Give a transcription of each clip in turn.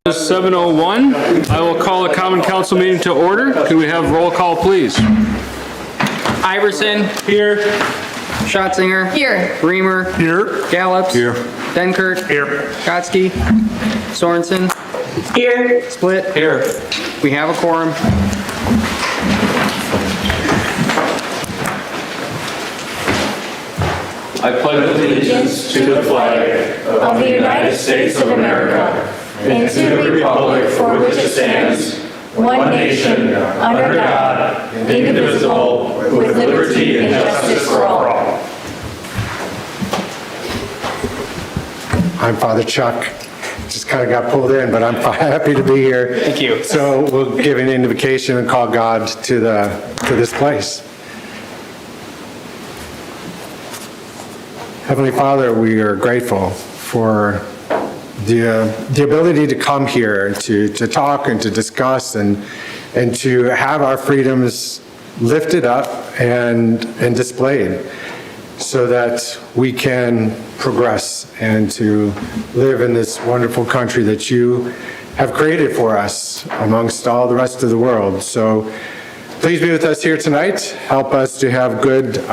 7:01. I will call the Common Council meeting to order. Could we have roll call, please? Iverson. Here. Schatzinger. Here. Reamer. Here. Gallups. Here. Denkert. Here. Kotsky. Sorensen. Here. Split. Here. We have a quorum. I pledge allegiance to the flag of the United States of America and to the republic for which it stands, one nation, under God, indivisible, with liberty and justice for all. I'm Father Chuck. Just kind of got pulled in, but I'm happy to be here. Thank you. So we'll give an invocation and call God to this place. Heavenly Father, we are grateful for the ability to come here to talk and to discuss and to have our freedoms lifted up and displayed so that we can progress and to live in this wonderful country that you have created for us amongst all the rest of the world. So please be with us here tonight. Help us to have good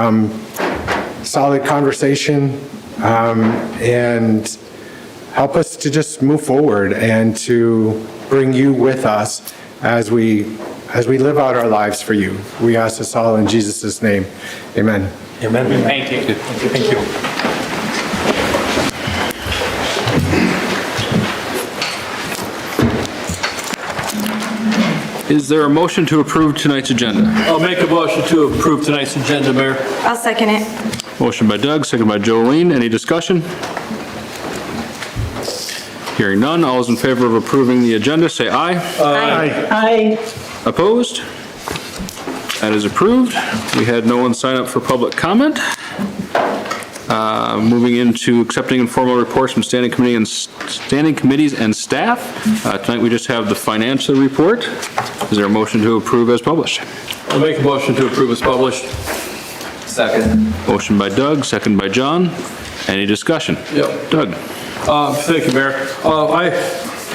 solid conversation, and help us to just move forward and to bring you with us as we live out our lives for you. We ask this all in Jesus' name. Amen. Amen. Thank you. Thank you. Is there a motion to approve tonight's agenda? I'll make a motion to approve tonight's agenda, Mayor. I'll second it. Motion by Doug, second by Jolene. Any discussion? Hearing none, all those in favor of approving the agenda, say aye. Aye. Opposed? That is approved. We had no one sign up for public comment. Moving into accepting informal reports from standing committees and staff. Tonight we just have the financial report. Is there a motion to approve as published? I'll make a motion to approve as published. Second. Motion by Doug, second by John. Any discussion? Yep. Doug? Thank you, Mayor. I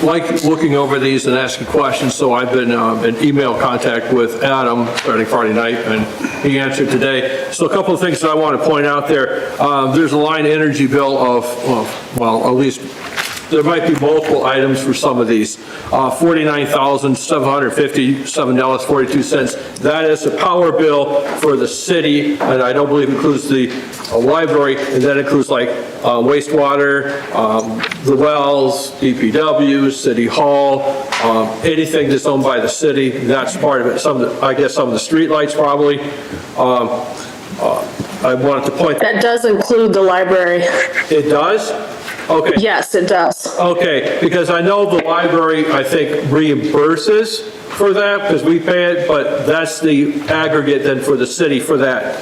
like looking over these and asking questions, so I've been in email contact with Adam starting Friday night, and he answered today. So a couple of things that I want to point out there. There's a line energy bill of, well, at least there might be multiple items for some of these. $49,757.42. That is a power bill for the city, and I don't believe it includes the library, and that includes like wastewater, the wells, DPW, City Hall, anything that's owned by the city, that's part of it. I guess some of the street lights probably. I wanted to point. That does include the library. It does? Okay. Yes, it does. Okay, because I know the library, I think, reimburses for that, because we pay it, but that's the aggregate then for the city for that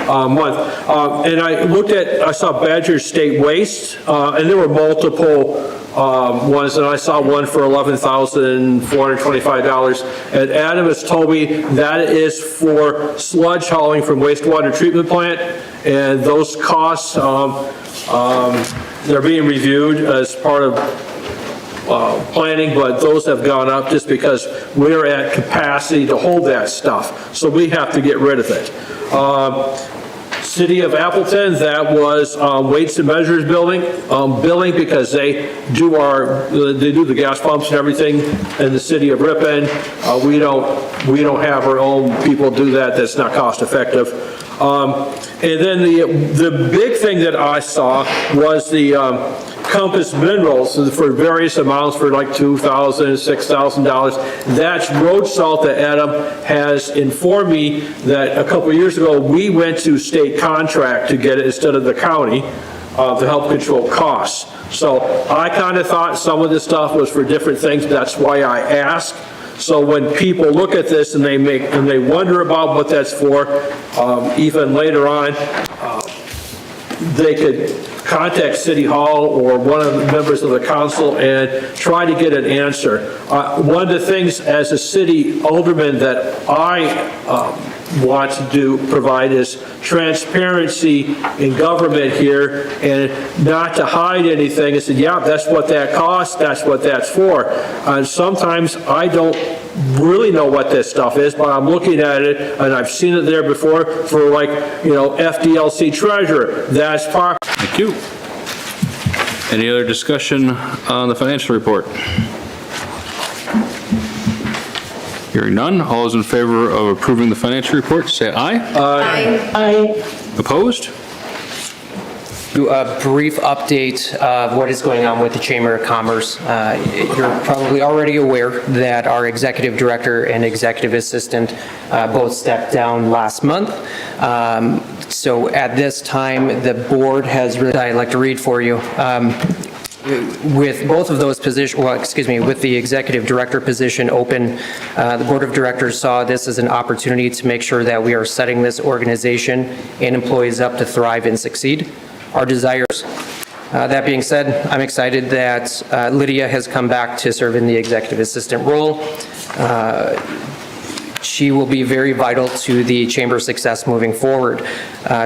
month. And I saw Badger State Waste, and there were multiple ones, and I saw one for $11,425. And Adam has told me that is for sludge hauling from wastewater treatment plant, and those costs, they're being reviewed as part of planning, but those have gone up just because we're at capacity to hold that stuff. So we have to get rid of it. City of Appleton, that was weights and measures billing because they do the gas pumps and everything in the city of Ripon. We don't have our own people do that. That's not cost effective. And then the big thing that I saw was the Compass Minerals for various amounts for like $2,000, $6,000. That's road salt that Adam has informed me that a couple of years ago we went to state contract to get it instead of the county to help control costs. So I kind of thought some of this stuff was for different things. That's why I asked. So when people look at this and they wonder about what that's for, even later on, they could contact City Hall or one of the members of the council and try to get an answer. One of the things as a city alderman that I want to provide is transparency in government here and not to hide anything. I said, yeah, that's what that costs, that's what that's for. And sometimes I don't really know what this stuff is, but I'm looking at it and I've seen it there before for like, FDLC treasurer, that's part. Thank you. Any other discussion on the financial report? Hearing none, all those in favor of approving the financial report, say aye. Aye. Opposed? Do a brief update of what is going on with the Chamber of Commerce. You're probably already aware that our executive director and executive assistant both stepped down last month. So at this time, the board has really, I'd like to read for you. With both of those positions, with the executive director position open, the board of directors saw this as an opportunity to make sure that we are setting this organization and employees up to thrive and succeed. Our desires. That being said, I'm excited that Lydia has come back to serve in the executive assistant role. She will be very vital to the chamber's success moving forward.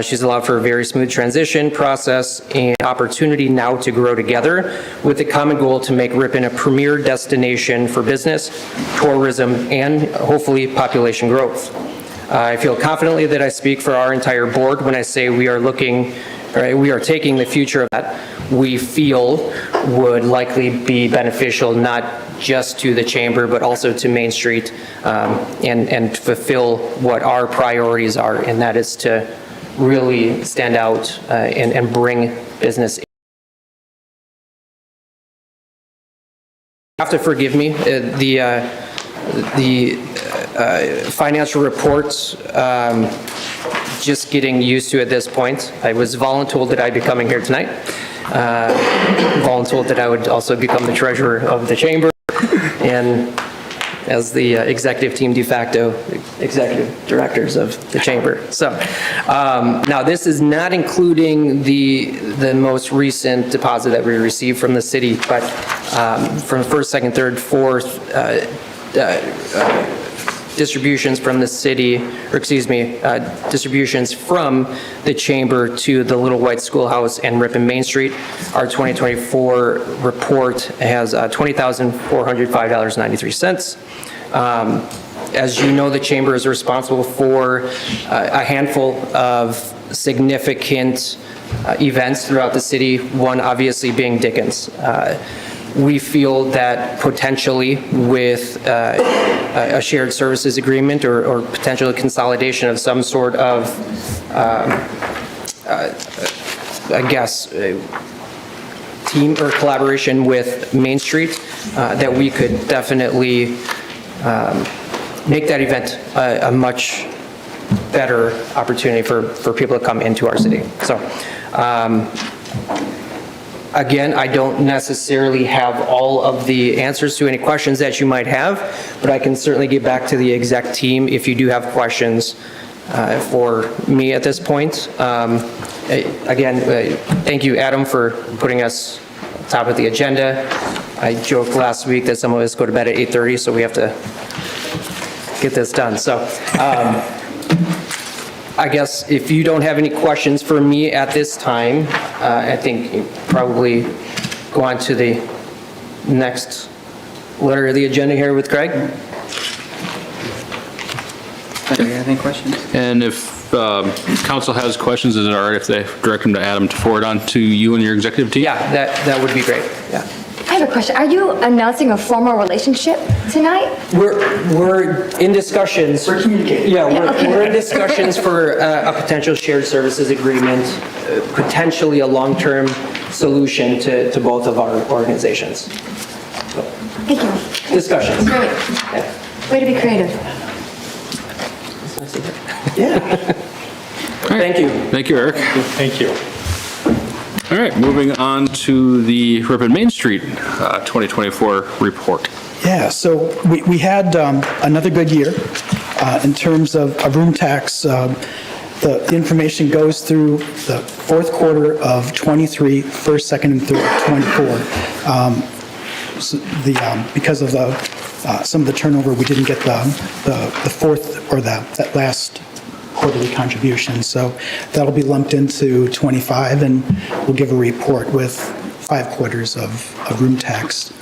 She's allowed for a very smooth transition process and opportunity now to grow together with the common goal to make Ripon a premier destination for business, tourism, and hopefully population growth. I feel confidently that I speak for our entire board when I say we are taking the future of that we feel would likely be beneficial not just to the chamber, but also to Main Street, and fulfill what our priorities are, and that is to really stand out and bring business. You have to forgive me, the financial reports, just getting used to at this point. I was voluntold that I'd be coming here tonight. Voluntold that I would also become the treasurer of the chamber and as the executive team de facto executive directors of the chamber. So now this is not including the most recent deposit that we received from the city, but from first, second, third, fourth, distributions from the city, distributions from the chamber to the Little White Schoolhouse and Ripon Main Street. Our 2024 report has $20,405.93. As you know, the chamber is responsible for a handful of significant events throughout the city, one obviously being Dickens. We feel that potentially with a shared services agreement or potential consolidation of some sort of, team or collaboration with Main Street, that we could definitely make that event a much better opportunity for people to come into our city. So, again, I don't necessarily have all of the answers to any questions that you might have, but I can certainly get back to the exec team if you do have questions for me at this point. Again, thank you, Adam, for putting us top of the agenda. I joked last week that some of us go to bed at 8:30, so we have to get this done. So I guess if you don't have any questions for me at this time, I think you probably go on to the next letter of the agenda here with Craig. Do you have any questions? And if council has questions, is it all right if they direct them to Adam to forward on to you and your executive team? Yeah, that would be great, yeah. I have a question. Are you announcing a formal relationship tonight? We're in discussions. We're communicating. Yeah, we're in discussions for a potential shared services agreement, potentially a long-term solution to both of our organizations. Thank you. Discussions. Great. Yeah. Way to be creative. Thank you. Thank you, Eric. Thank you. All right, moving on to the Ripon Main Street 2024 report. Yeah, so we had another good year in terms of room tax the information goes through the fourth quarter of '23, first, second, and third of '24. Because of some of the turnover, we didn't get the fourth or that last quarterly contribution. So that'll be lumped into '25, and we'll give a report with 5 quarters of room tax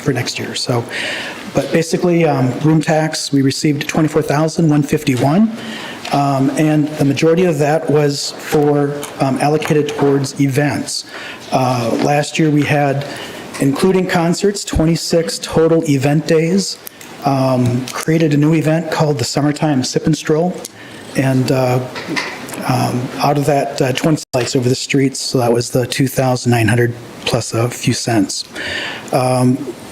for next year. So, but basically, room tax, we received $24,151, and the majority of that was allocated towards events. Last year, we had, including concerts, 26 total event days. Created a new event called the Summertime Sip and Stroll, and out of that, 20 lights over the streets, so that was the 2,900 plus a few cents.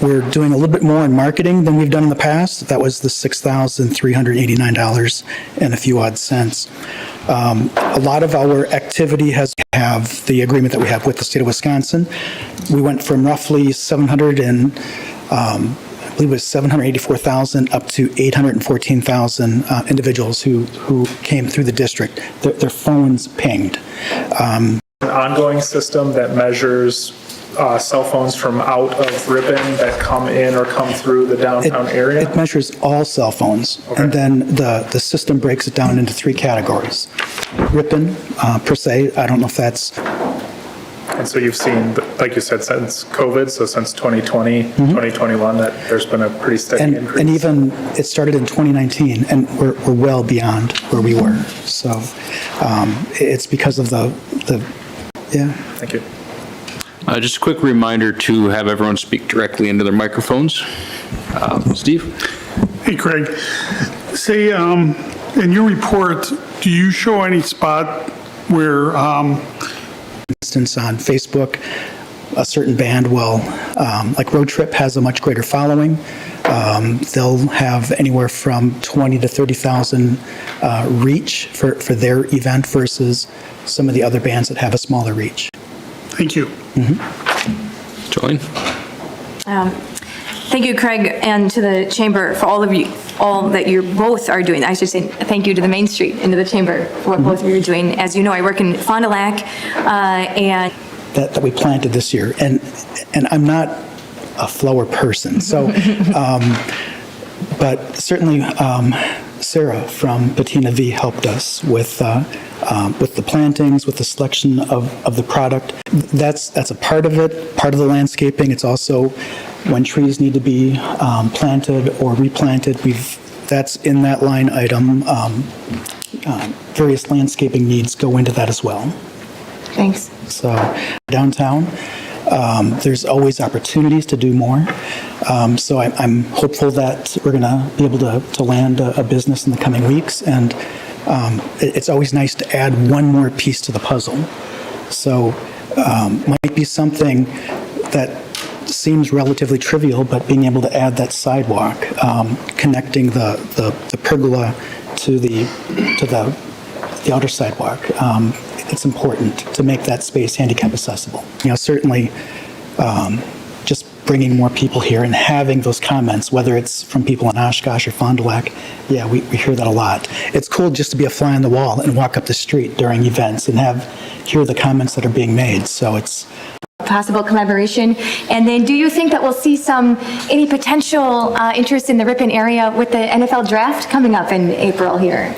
We're doing a little bit more in marketing than we've done in the past. That was the $6,389 and a few odd cents. A lot of our activity has have the agreement that we have with the state of Wisconsin. We went from roughly 784,000 up to 814,000 individuals who came through the district. Their phones pinged. An ongoing system that measures cell phones from out of Ripon that come in or come through the downtown area? It measures all cell phones, Okay. and then the system breaks it down into 3 categories. Ripon, per se, I don't know if that's... And so you've seen, like you said, since COVID, so since 2020, 2021, that there's been a pretty steady increase. And even, it started in 2019, and we're well beyond where we were. So it's because of yeah. Thank you. Just a quick reminder to have everyone speak directly into their microphones. Steve? Hey, Craig. Say, in your report, do you show any spot where, instance, on Facebook, a certain band will, like Road Trip has a much greater following. They'll have anywhere from 20 to 30,000 reach for their event versus some of the other bands that have a smaller reach. thank you. Jolene? Thank you, Craig, and to the Chamber for all that you both are doing. I should say thank you to the Main Street and to the Chamber for what both of you are doing. As you know, I work in Fond du Lac, and That we planted this year, and I'm not a flower person, so, but certainly Sarah from Patina V helped us with the plantings, with the selection of the product. That's a part of it, part of the landscaping. It's also when trees need to be planted or replanted. That's in that line item. Various landscaping needs go into that as well. thanks. So downtown, there's always opportunities to do more. So I'm hopeful that we're going to be able to land a business in the coming weeks. And it's always nice to add one more piece to the puzzle. So might be something that seems relatively trivial, but being able to add that sidewalk, connecting the pergola to the outer sidewalk. It's important to make that space handicap accessible. Certainly just bringing more people here and having those comments, whether it's from people in Oshkosh or Fond du Lac, yeah, we hear that a lot. It's cool just to be a fly on the wall and walk up the street during events and hear the comments that are being made. So it's Possible collaboration. And then do you think that we'll see any potential interest in the Ripon area with the NFL draft coming up in April here?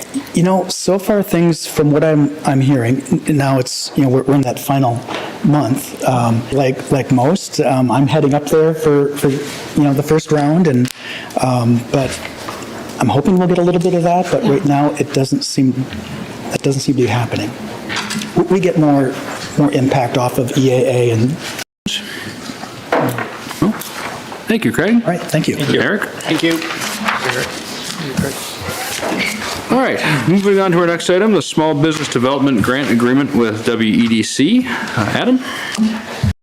So far things from what I'm hearing, now it's, we're in that final month. Like most, I'm heading up there for the first round, and but I'm hoping we'll get a little bit of that, but right now it doesn't seem to be happening. We get more impact off of EAA and... Thank you, Craig. All right, thank you. Eric? Thank you. All right, moving on to our next item, the Small Business Development Grant Agreement with WEDC. Adam?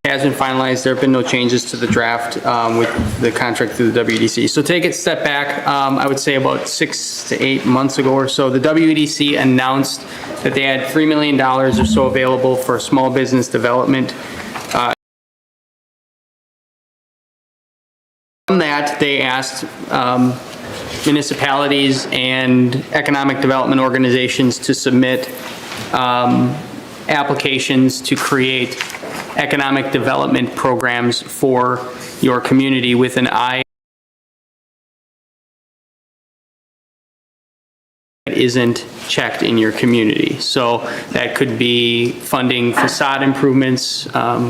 Has been finalized. There have been no changes to the draft with the contract through the WEDC. So take a step back, I would say about 6 to 8 months ago or so, the WEDC announced that they had $3 million or so available for small business development. From that, they asked municipalities and economic development organizations to submit applications to create economic development programs for your community with an eye that isn't checked in your community. So that could be funding facade improvements,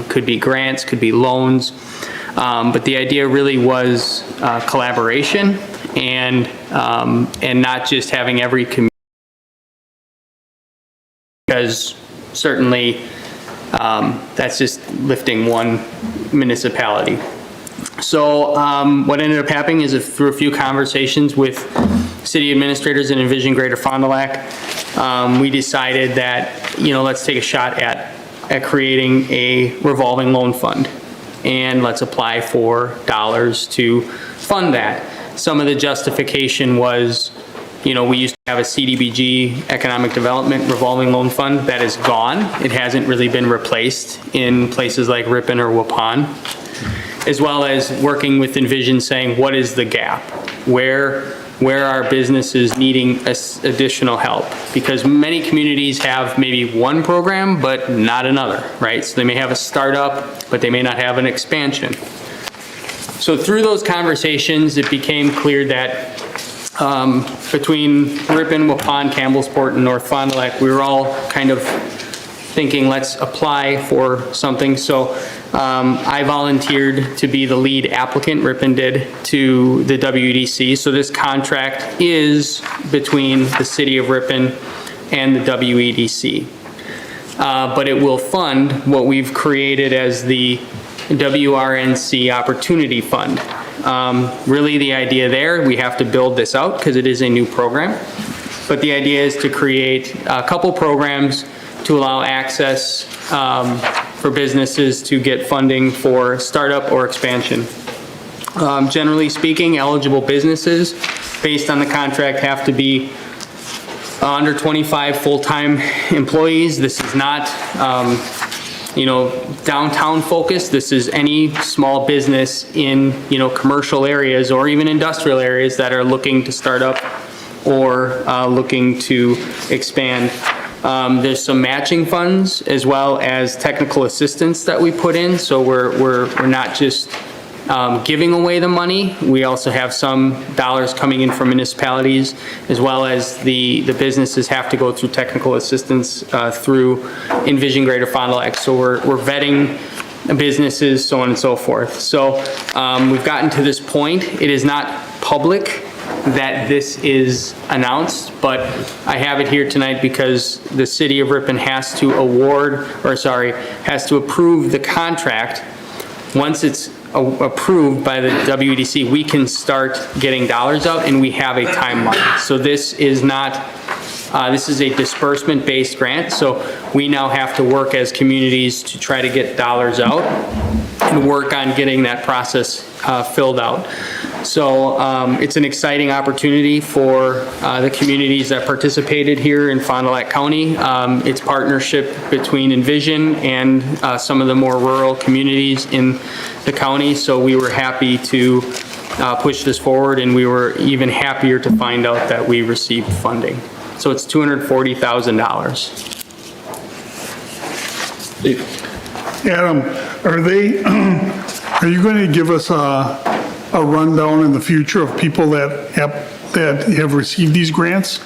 could be grants, could be loans. But the idea really was collaboration and not just having every community, because certainly that's just lifting one municipality. So what ended up happening is through a few conversations with city administrators and Envision Greater Fond du Lac, we decided that, let's take a shot at creating a revolving loan fund. And let's apply for dollars to fund that. Some of the justification was, we used to have a CDBG economic development revolving loan fund that is gone. It hasn't really been replaced in places like Ripon or Ripon, as well as working with Envision saying, what is the gap? Where are businesses needing additional help? Because many communities have maybe one program, but not another, right? So they may have a startup, but they may not have an expansion. So through those conversations, it became clear that between Ripon, Waupun, Campbellsport, and North Fond du Lac, we were all kind of thinking, let's apply for something. So I volunteered to be the lead applicant, Ripon did, to the WEDC. So this contract is between the city of Ripon and the WEDC. But it will fund what we've created as the WRNC Opportunity Fund. Really the idea there, we have to build this out because it is a new program. But the idea is to create a couple programs to allow access for businesses to get funding for startup or expansion. Generally speaking, eligible businesses based on the contract have to be under 25 full-time employees. This is not downtown focused. This is any small business in, commercial areas or even industrial areas that are looking to start up or looking to expand. There's some matching funds as well as technical assistance that we put in. So we're not just giving away the money. We also have some dollars coming in from municipalities, as well as the businesses have to go through technical assistance through Envision Greater Fond du Lac. So we're vetting businesses, so on and so forth. So we've gotten to this point. It is not public that this is announced, but I have it here tonight because the city of Ripon has to has to approve the contract. Once it's approved by the WEDC, we can start getting dollars out, and we have a timeline. So this is not, this is a disbursement-based grant, so we now have to work as communities to try to get dollars out and work on getting that process filled out. So it's an exciting opportunity for the communities that participated here in Fond du Lac County. It's partnership between Envision and some of the more rural communities in the county. So we were happy to push this forward, and we were even happier to find out that we received funding. So it's $240,000. Adam, are you going to give us a rundown in the future of people that have received these grants?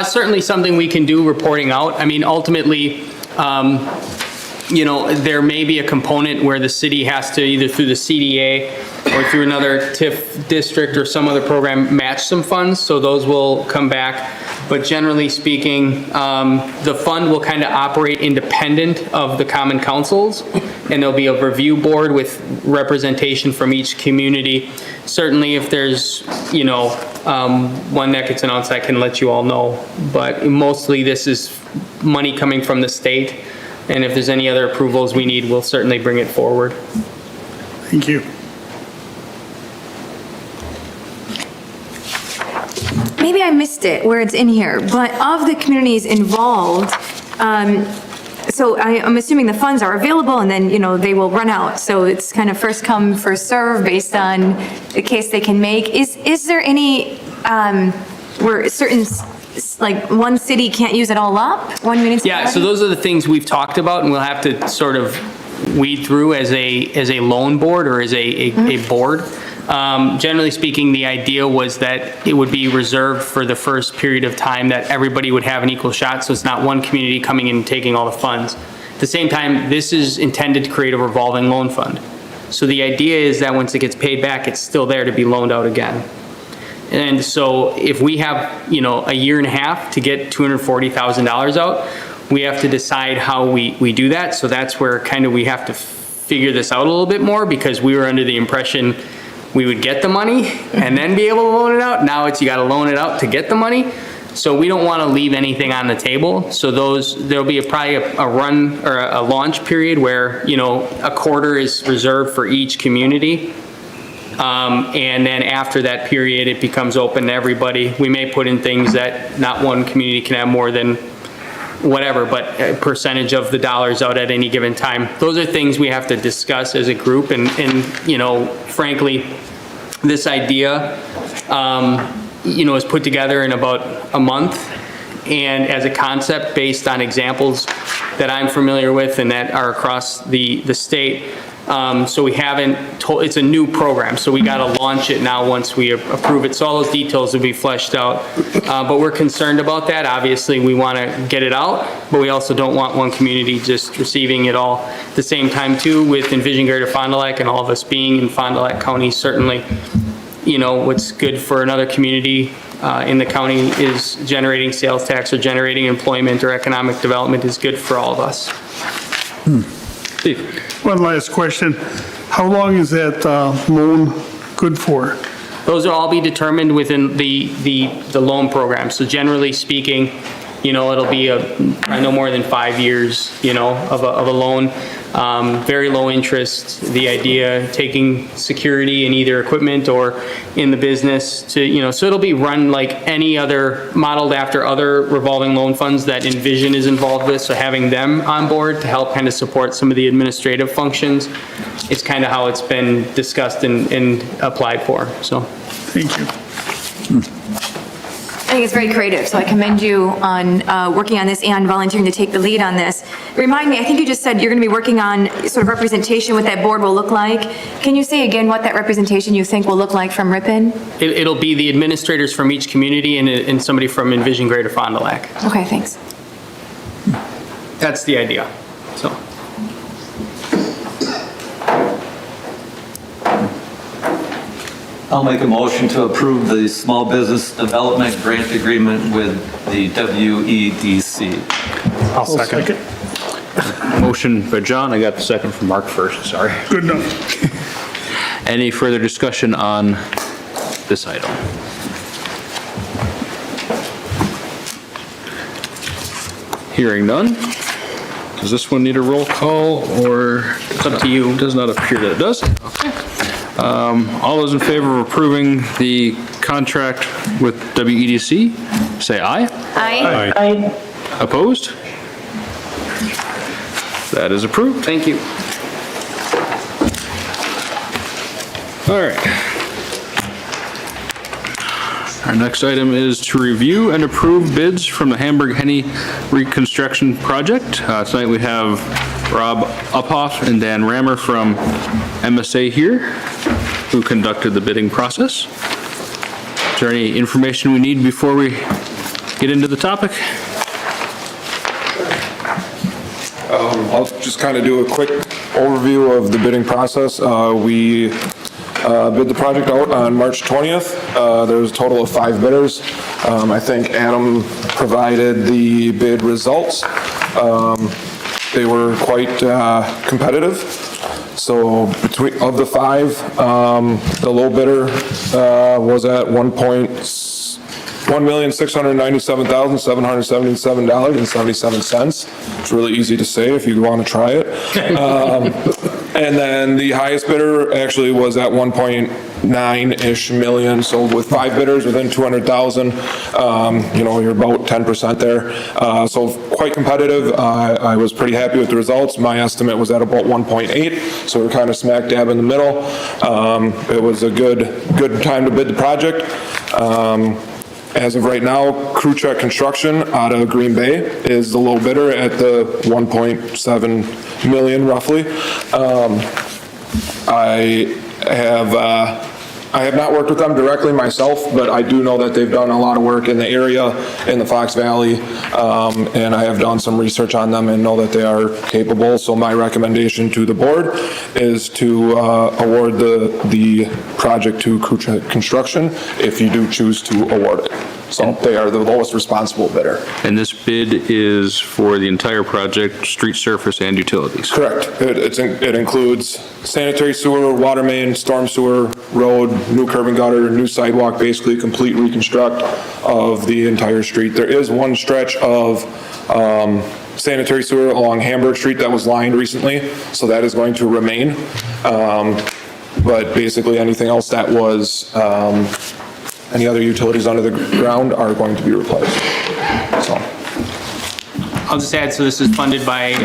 Certainly something we can do, reporting out. I mean, ultimately, there may be a component where the city has to, either through the CDA or through another TIF district or some other program, match some funds, so those will come back. But generally speaking, the fund will kind of operate independent of the common councils, and there'll be a review board with representation from each community. Certainly if there's, one that gets announced, I can let you all know. But mostly this is money coming from the state, and if there's any other approvals we need, we'll certainly bring it forward. Thank you. Maybe I missed it where it's in here, but of the communities involved, so I'm assuming the funds are available and then, they will run out. So it's kind of first come, first serve based on the case they can make. Is there any where certain, like, one city can't use it all up? One municipality? Yeah, so those are the things we've talked about, and we'll have to sort of weed through as a loan board or as a board. Generally speaking, the idea was that it would be reserved for the first period of time that everybody would have an equal shot, so it's not one community coming in and taking all the funds. At the same time, this is intended to create a revolving loan fund. So the idea is that once it gets paid back, it's still there to be loaned out again. And so if we have, you know, a year and a half to get $240,000 out, we have to decide how we do that. So that's where kind of we have to figure this out a little bit more, because we were under the impression we would get the money and then be able to loan it out. Now it's you got to loan it out to get the money. So we don't want to leave anything on the table. So there'll be probably a run or a launch period where, you know, a quarter is reserved for each community. And then after that period, it becomes open to everybody. We may put in things that not one community can have more than whatever, but a percentage of the dollars out at any given time. Those are things we have to discuss as a group, and you know, frankly, this idea, you know, is put together in about a month, and as a concept based on examples that I'm familiar with and that are across the state. So we haven't it's a new program, so we got to launch it now once we approve it. So all those details will be fleshed out. But we're concerned about that. Obviously, we want to get it out, but we also don't want one community just receiving it all at the same time too. With Envision Greater Fond du Lac and all of us being in Fond du Lac County, certainly, you know, what's good for another community in the county is generating sales tax or generating employment or economic development is good for all of us. Steve? One last question. How long is that loan good for? Those will all be determined within the loan program. So generally speaking, you know, it'll be probably no more than 5 years, you know, of a loan. Very low interest. The idea, taking security in either equipment or in the business to, you know, so it'll be run like any other, modeled after other revolving loan funds that Envision is involved with. So having them on board to help kind of support some of the administrative functions, it's kind of how it's been discussed and applied for, so. Thank you. I think it's very creative, so I commend you on working on this and volunteering to take the lead on this. Remind me, I think you just said you're going to be working on sort of representation, what that board will look like. Can you say again what that representation you think will look like from Ripon? It'll be the administrators from each community and somebody from Envision Greater Fond du Lac. Okay, thanks. That's the idea, so. I'll make a motion to approve the Small Business Development Grant Agreement with the WEDC. I'll second it. Motion by John, I got the second from Mark first, sorry. Good enough. Any further discussion on this item? Hearing none. Does this one need a roll call, or? It's up to you. Does not appear that it does. Okay. All those in favor of approving the contract with WEDC, say aye. Aye. Aye. Opposed? That is approved. Thank you. All right. Our next item is to review and approve bids from the Hamburg-Henny Reconstruction Project. Tonight we have Rob Uphoff and Dan Rammer from MSA here, who conducted the bidding process. Is there any information we need before we get into the topic? I'll just kind of do a quick overview of the bidding process. We bid the project out on March 20th. There was a total of 5 bidders. I think Adam provided the bid results. They were quite competitive. So of the 5, the low bidder was at $1,697,777.77. It's really easy to say if you want to try it. And then the highest bidder actually was at 1.9-ish million. So with 5 bidders within 200,000, you're about 10% there. So quite competitive. I was pretty happy with the results. My estimate was at about 1.8, so we're kind of smack dab in the middle. It was a good time to bid the project. As of right now, Crew Check Construction out of Green Bay is the low bidder at the 1.7 million roughly. I have not worked with them directly myself, but I do know that they've done a lot of work in the area, in the Fox Valley, and I have done some research on them and know that they are capable. So my recommendation to the board is to award the project to Crew Check Construction if you do choose to award it. So they are the lowest responsible bidder. And this bid is for the entire project, street surface and utilities? Correct. It includes sanitary sewer, water main, storm sewer, road, new curb and gutter, new sidewalk, basically complete reconstruct of the entire street. There is one stretch of sanitary sewer along Hamburg Street that was lined recently, so that is going to remain. But basically anything else that was any other utilities under the ground are going to be replaced. So. I'll just add, so this is funded by a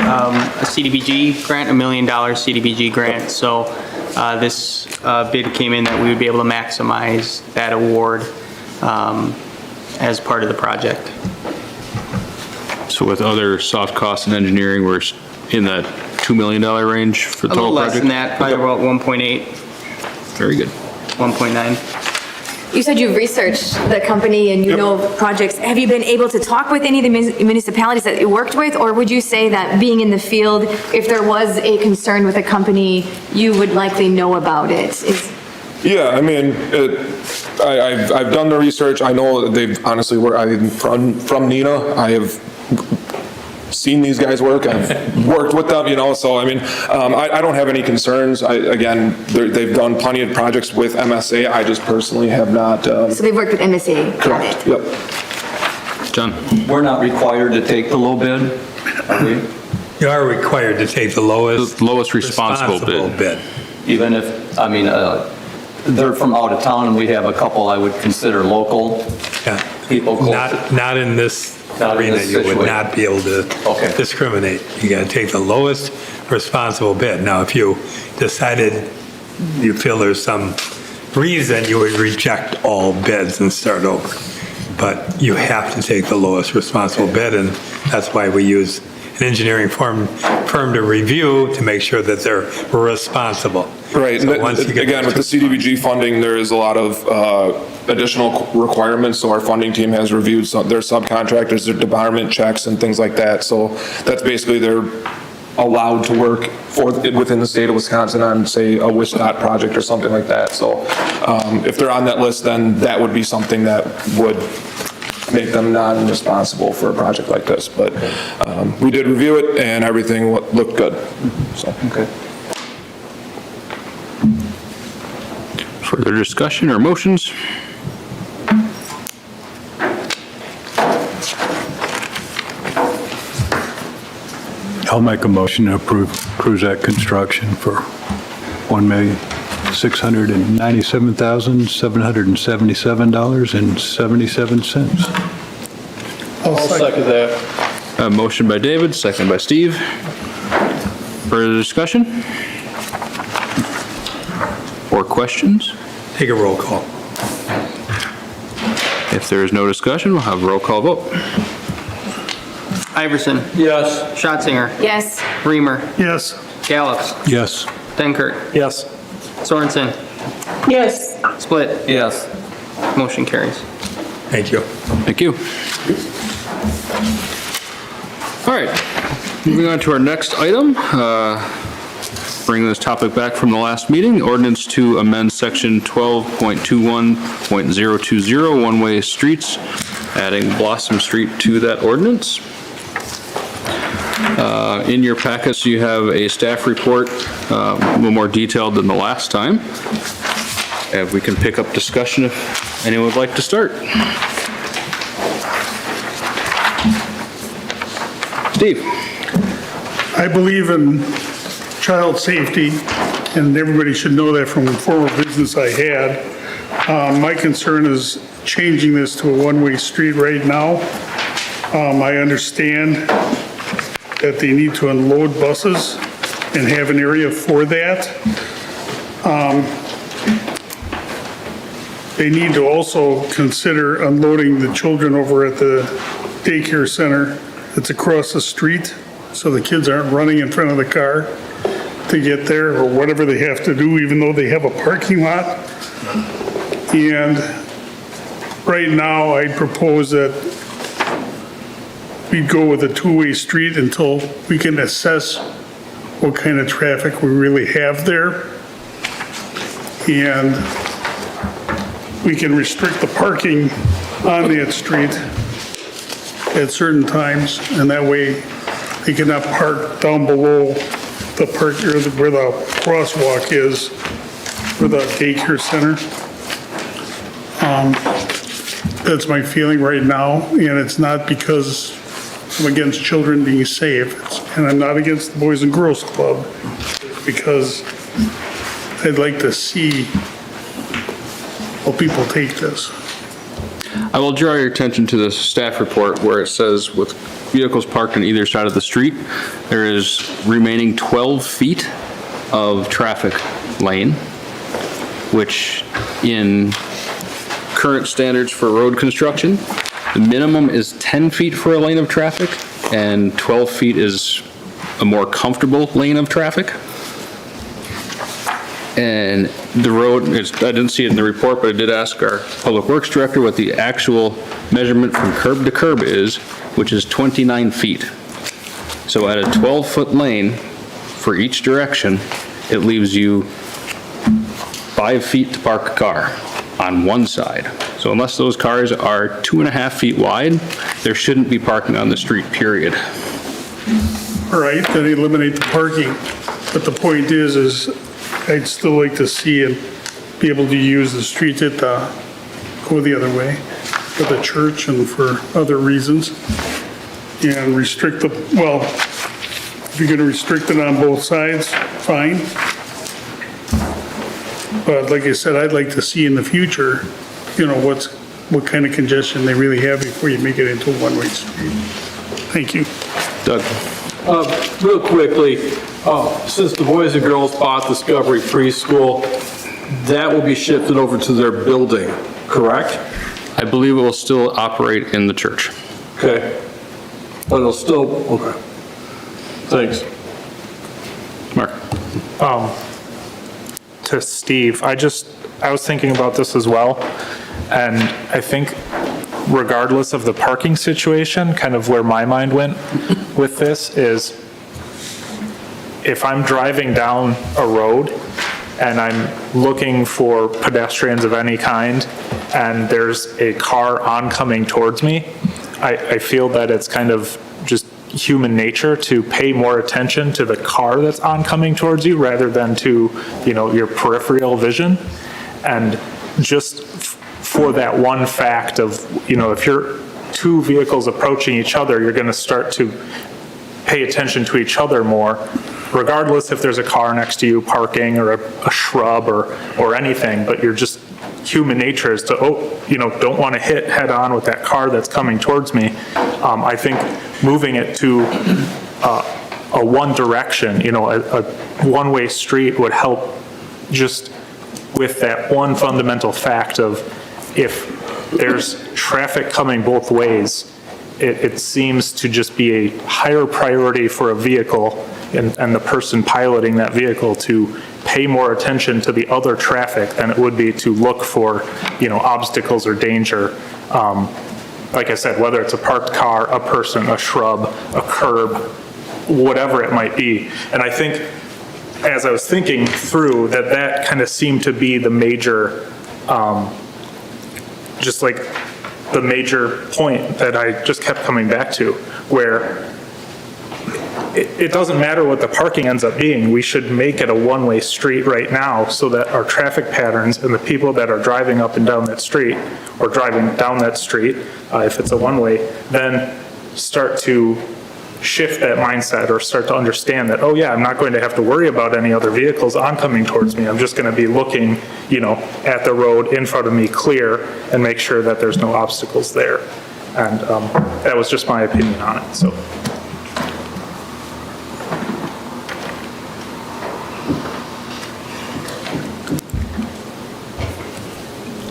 CDBG grant, $1 million CDBG grant. So this bid came in that we would be able to maximize that award as part of the project. So with other soft costs and engineering, we're in that $2 million range for the total project? A little less than that, probably about 1.8. Very good. 1.9. You said you've researched the company and you know projects. Have you been able to talk with any of the municipalities that you worked with? Or would you say that being in the field, if there was a concern with a company, you would likely know about it? Yeah, I mean, I've done the research. I know that they've honestly worked. I'm from Neenah. I have seen these guys work. I've worked with them, so I mean, I don't have any concerns. Again, they've done plenty of projects with MSA. I just personally have not. So they've worked with MSA. Correct. Yep. John? We're not required to take the low bid, are we? You are required to take the lowest responsible bid. Even if, they're from out of town and we have a couple I would consider local people. Not in this arena, you would not be able to discriminate. You got to take the lowest responsible bid. Now, if you decided you feel there's some reason, you would reject all bids and start over. But you have to take the lowest responsible bid, and that's why we use an engineering firm to review to make sure that they're responsible. Right. So again, with the CDBG funding, there is a lot of additional requirements. So our funding team has reviewed their subcontractors, their debarment checks and things like that. So that's basically they're allowed to work within the state of Wisconsin on, say, a WISDOT project or something like that. So if they're on that list, then that would be something that would make them non-responsible for a project like this. But we did review it and everything looked good. So. Okay. Further discussion or motions? I'll make a motion to approve Crew Check Construction for $1,697,777.77. I'll second that. A motion by David, second by Steve. Further discussion? Or questions? Take a roll call. If there is no discussion, we'll have a roll call vote. Iverson. Yes. Schatzinger. Yes. Reamer. Yes. Gallops. Yes. Denkert. Yes. Sorensen. Yes. Split. Yes. Motion carries. Thank you. Thank you. All right, moving on to our next item. Bringing this topic back from the last meeting, ordinance to amend section 12.21.020, one-way streets, adding Blossom Street to that ordinance. In your packets, you have a staff report, a little more detailed than the last time. If we can pick up discussion if anyone would like to start. Steve. I believe in child safety, and everybody should know that from a former business I had. My concern is changing this to a one-way street right now. I understand that they need to unload buses and have an area for that. They need to also consider unloading the children over at the daycare center that's across the street, so the kids aren't running in front of the car to get there, or whatever they have to do, even though they have a parking lot. And right now, I propose that we go with a two-way street until we can assess what kind of traffic we really have there. And we can restrict the parking on that street at certain times, and that way they cannot park down below the park, or where the crosswalk is for the daycare center. That's my feeling right now, and it's not because I'm against children being safe, and I'm not against the Boys and Girls Club, because I'd like to see how people take this. I will draw your attention to the staff report where it says with vehicles parked on either side of the street, there is remaining 12 feet of traffic lane, which in current standards for road construction, the minimum is 10 feet for a lane of traffic, and 12 feet is a more comfortable lane of traffic. And the road, I didn't see it in the report, but I did ask our Public Works Director what the actual measurement from curb to curb is, which is 29 feet. So at a 12-foot lane for each direction, it leaves you 5 feet to park a car on one side. So unless those cars are 2.5 feet wide, there shouldn't be parking on the street, period. All right, then eliminate the parking. But the point is I'd still like to see it be able to use the street at go the other way for the church and for other reasons. And restrict the, well, if you're gonna restrict it on both sides, fine. But like I said, I'd like to see in the future, you know, what kind of congestion they really have before you make it into a one-way street. Thank you. Doug? Real quickly, since the Boys and Girls bought Discovery Preschool, that will be shifted over to their building, correct? I believe it will still operate in the church. Okay. But it'll still, okay. Thanks. Mark? To Steve, I was thinking about this as well, and I think regardless of the parking situation, kind of where my mind went with this is, if I'm driving down a road and I'm looking for pedestrians of any kind, and there's a car oncoming towards me, I feel that it's kind of just human nature to pay more attention to the car that's oncoming towards you rather than to, you know, your peripheral vision. And just for that one fact of, you know, if you're two vehicles approaching each other, you're going to start to pay attention to each other more, regardless if there's a car next to you parking or a shrub or anything, but you're just, human nature is to, don't want to hit head on with that car that's coming towards me. I think moving it to a one direction, a one-way street would help just with that one fundamental fact of if there's traffic coming both ways, it seems to just be a higher priority for a vehicle and the person piloting that vehicle to pay more attention to the other traffic than it would be to look for, obstacles or danger. Like I said, whether it's a parked car, a person, a shrub, a curb, whatever it might be. And I think, as I was thinking through, that kind of seemed to be the major, just like the major point that I just kept coming back to, where it doesn't matter what the parking ends up being. We should make it a one-way street right now so that our traffic patterns and the people that are driving up and down that street or driving down that street, if it's a one-way, then start to shift that mindset or start to understand that, oh yeah, I'm not going to have to worry about any other vehicles oncoming towards me. I'm just going to be looking, at the road in front of me clear and make sure that there's no obstacles there. And that was just my opinion on it, so.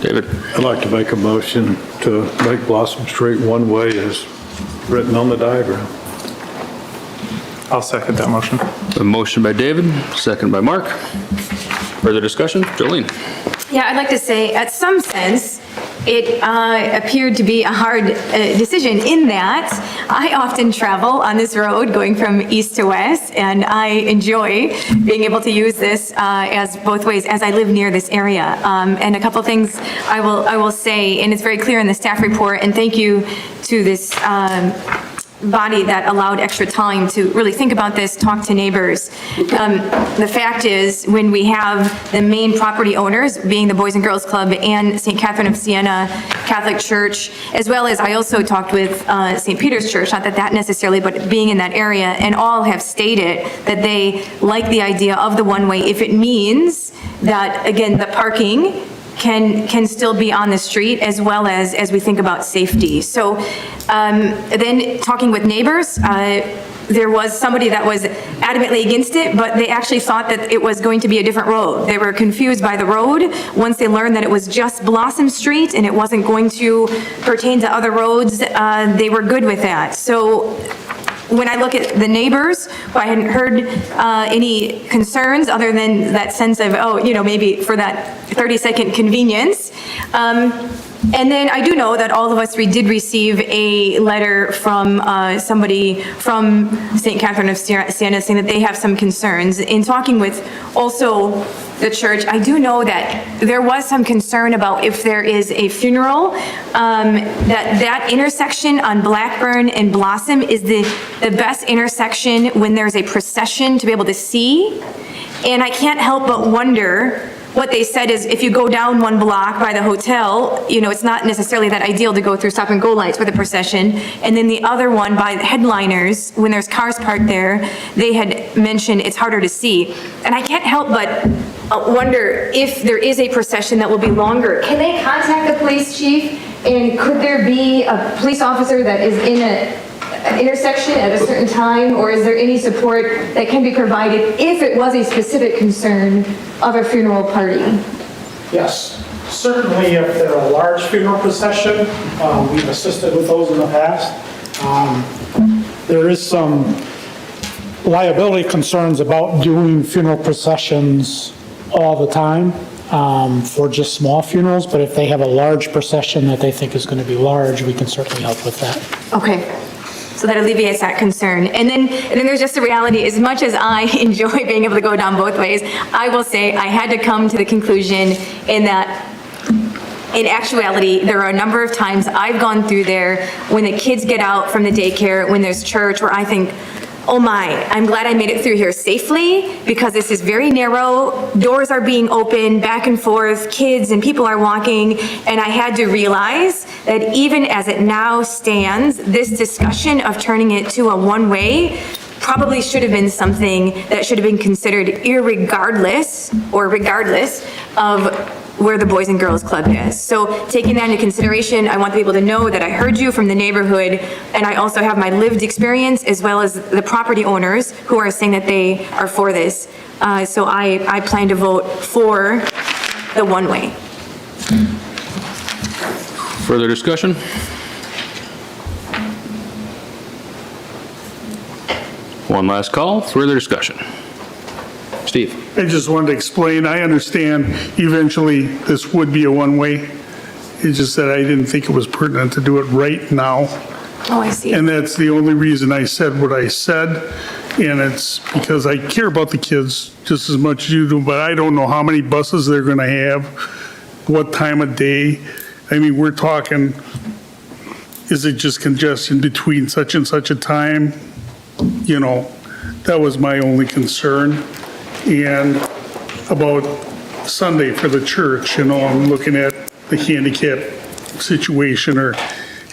David? I'd like to make a motion to make Blossom Street one-way as written on the diagram. I'll second that motion. A motion by David, second by Mark. Further discussion? Jolene? Yeah, I'd like to say, at some sense, it appeared to be a hard decision in that I often travel on this road going from east to west, and I enjoy being able to use this as both ways as I live near this area. And a couple things I will say, and it's very clear in the staff report, and thank you to this body that allowed extra time to really think about this, talk to neighbors. The fact is, when we have the main property owners, being the Boys and Girls Club and St. Catherine of Siena Catholic Church, as well as I also talked with St. Peter's Church, not that necessarily, but being in that area, and all have stated that they like the idea of the one-way if it means that, again, the parking can still be on the street, as well as we think about safety. So then talking with neighbors, there was somebody that was adamantly against it, but they actually thought that it was going to be a different road. They were confused by the road. Once they learned that it was just Blossom Street and it wasn't going to pertain to other roads, they were good with that. So when I look at the neighbors, who I hadn't heard any concerns other than that sense of, maybe for that 30-second convenience. And then I do know that all of us, we did receive a letter from somebody from St. Catherine of Siena saying that they have some concerns. In talking with also the church, I do know that there was some concern about if there is a funeral, that intersection on Blackburn and Blossom is the best intersection when there's a procession to be able to see. And I can't help but wonder, what they said is if you go down one block by the hotel, it's not necessarily that ideal to go through stop and go lights with a procession. And then the other one by the headliners, when there's cars parked there, they had mentioned it's harder to see. And I can't help but wonder if there is a procession that will be longer. Can they contact the police chief? And could there be a police officer that is in an intersection at a certain time, or is there any support that can be provided if it was a specific concern of a funeral party? Yes, certainly if they're a large funeral procession, we've assisted with those in the past. There is some liability concerns about doing funeral processions all the time for just small funerals, but if they have a large procession that they think is going to be large, we can certainly help with that. Okay. So that alleviates that concern. And then there's just the reality, as much as I enjoy being able to go down both ways, I will say I had to come to the conclusion in that, in actuality, there are a number of times I've gone through there when the kids get out from the daycare, when there's church, where I think, oh my, I'm glad I made it through here safely, because this is very narrow, doors are being opened back and forth, kids and people are walking, and I had to realize that even as it now stands, this discussion of turning it to a one-way probably should have been something that should have been considered regardless of where the Boys and Girls Club is. So taking that into consideration, I want people to know that I heard you from the neighborhood, and I also have my lived experience as well as the property owners who are saying that they are for this. So I plan to vote for the one-way. Further discussion? One last call, further discussion. Steve? I just wanted to explain, I understand eventually this would be a one-way. It's just that I didn't think it was pertinent to do it right now. Oh, I see. And that's the only reason I said what I said. And it's because I care about the kids just as much as you do, but I don't know how many buses they're going to have, what time of day. I mean, we're talking, is it just congestion between such and such a time? That was my only concern. And about Sunday for the church, I'm looking at the handicap situation, or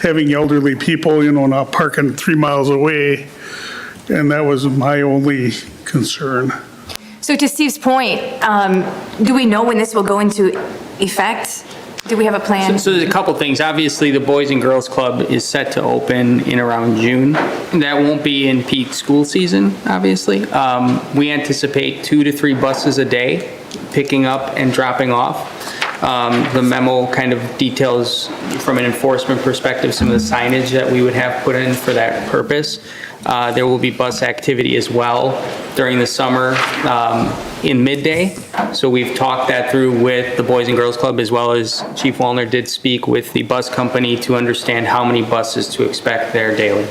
having elderly people, not parking 3 miles away. And that was my only concern. So to Steve's point, do we know when this will go into effect? Do we have a plan? So there's a couple things. Obviously, the Boys and Girls Club is set to open in around June. That won't be in peak school season, obviously. We anticipate 2 to 3 buses a day picking up and dropping off. The memo kind of details from an enforcement perspective some of the signage that we would have put in for that purpose. There will be bus activity as well during the summer in midday. So we've talked that through with the Boys and Girls Club, as well as Chief Wallner did speak with the bus company to understand how many buses to expect there daily.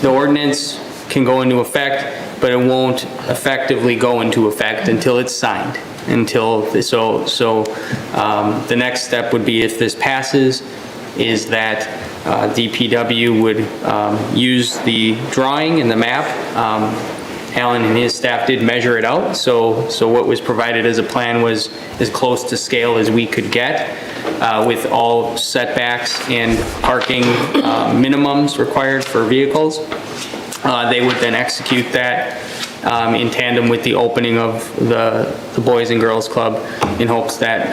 The ordinance can go into effect, but it won't effectively go into effect until it's signed. The next step would be, if this passes, is that DPW would use the drawing and the map. Alan and his staff did measure it out, so what was provided as a plan was as close to scale as we could get, with all setbacks and parking minimums required for vehicles. They would then execute that in tandem with the opening of the Boys and Girls Club, in hopes that,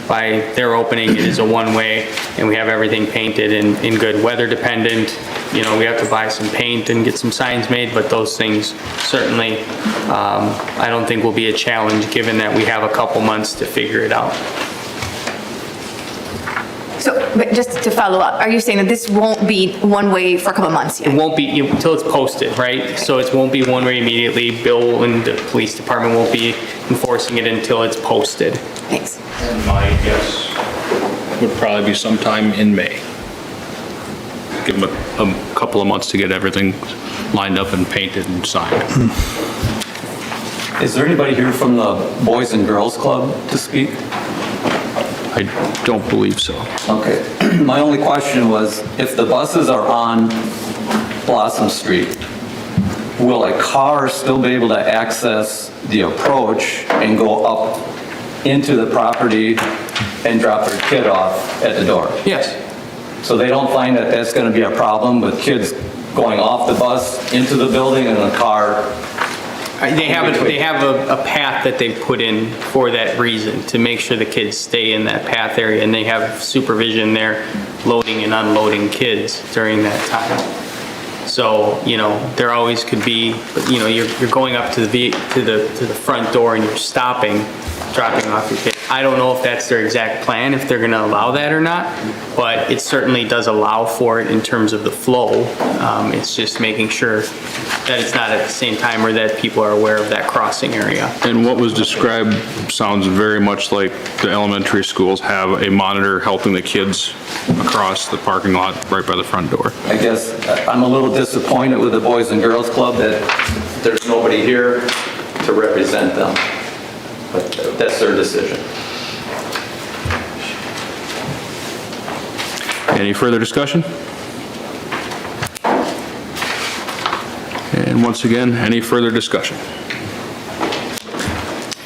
by their opening, it is a one-way and we have everything painted in good weather dependent. We have to buy some paint and get some signs made, but those things certainly, I don't think will be a challenge, given that we have a couple months to figure it out. So, but just to follow up, are you saying that this won't be one way for a couple of months yet? It won't be until it's posted, right? So it won't be one way immediately. Bill and the police department won't be enforcing it until it's posted. Thanks. And my guess would probably be sometime in May. Give them a couple of months to get everything lined up and painted and signed. Is there anybody here from the Boys and Girls Club to speak? I don't believe so. Okay. My only question was, if the buses are on Blossom Street, will a car still be able to access the approach and go up into the property and drop their kid off at the door? Yes. So they don't find that that's going to be a problem with kids going off the bus into the building and the car? They have a path that they put in for that reason, to make sure the kids stay in that path area, and they have supervision there loading and unloading kids during that time. So, there always could be, but you're going up to the front door and you're stopping, dropping off your kid. I don't know if that's their exact plan, if they're gonna allow that or not, but it certainly does allow for it in terms of the flow. It's just making sure that it's not at the same time, or that people are aware of that crossing area. And what was described sounds very much like the elementary schools have a monitor helping the kids across the parking lot right by the front door. I guess I'm a little disappointed with the Boys and Girls Club that there's nobody here to represent them. But that's their decision. Any further discussion? And once again, any further discussion?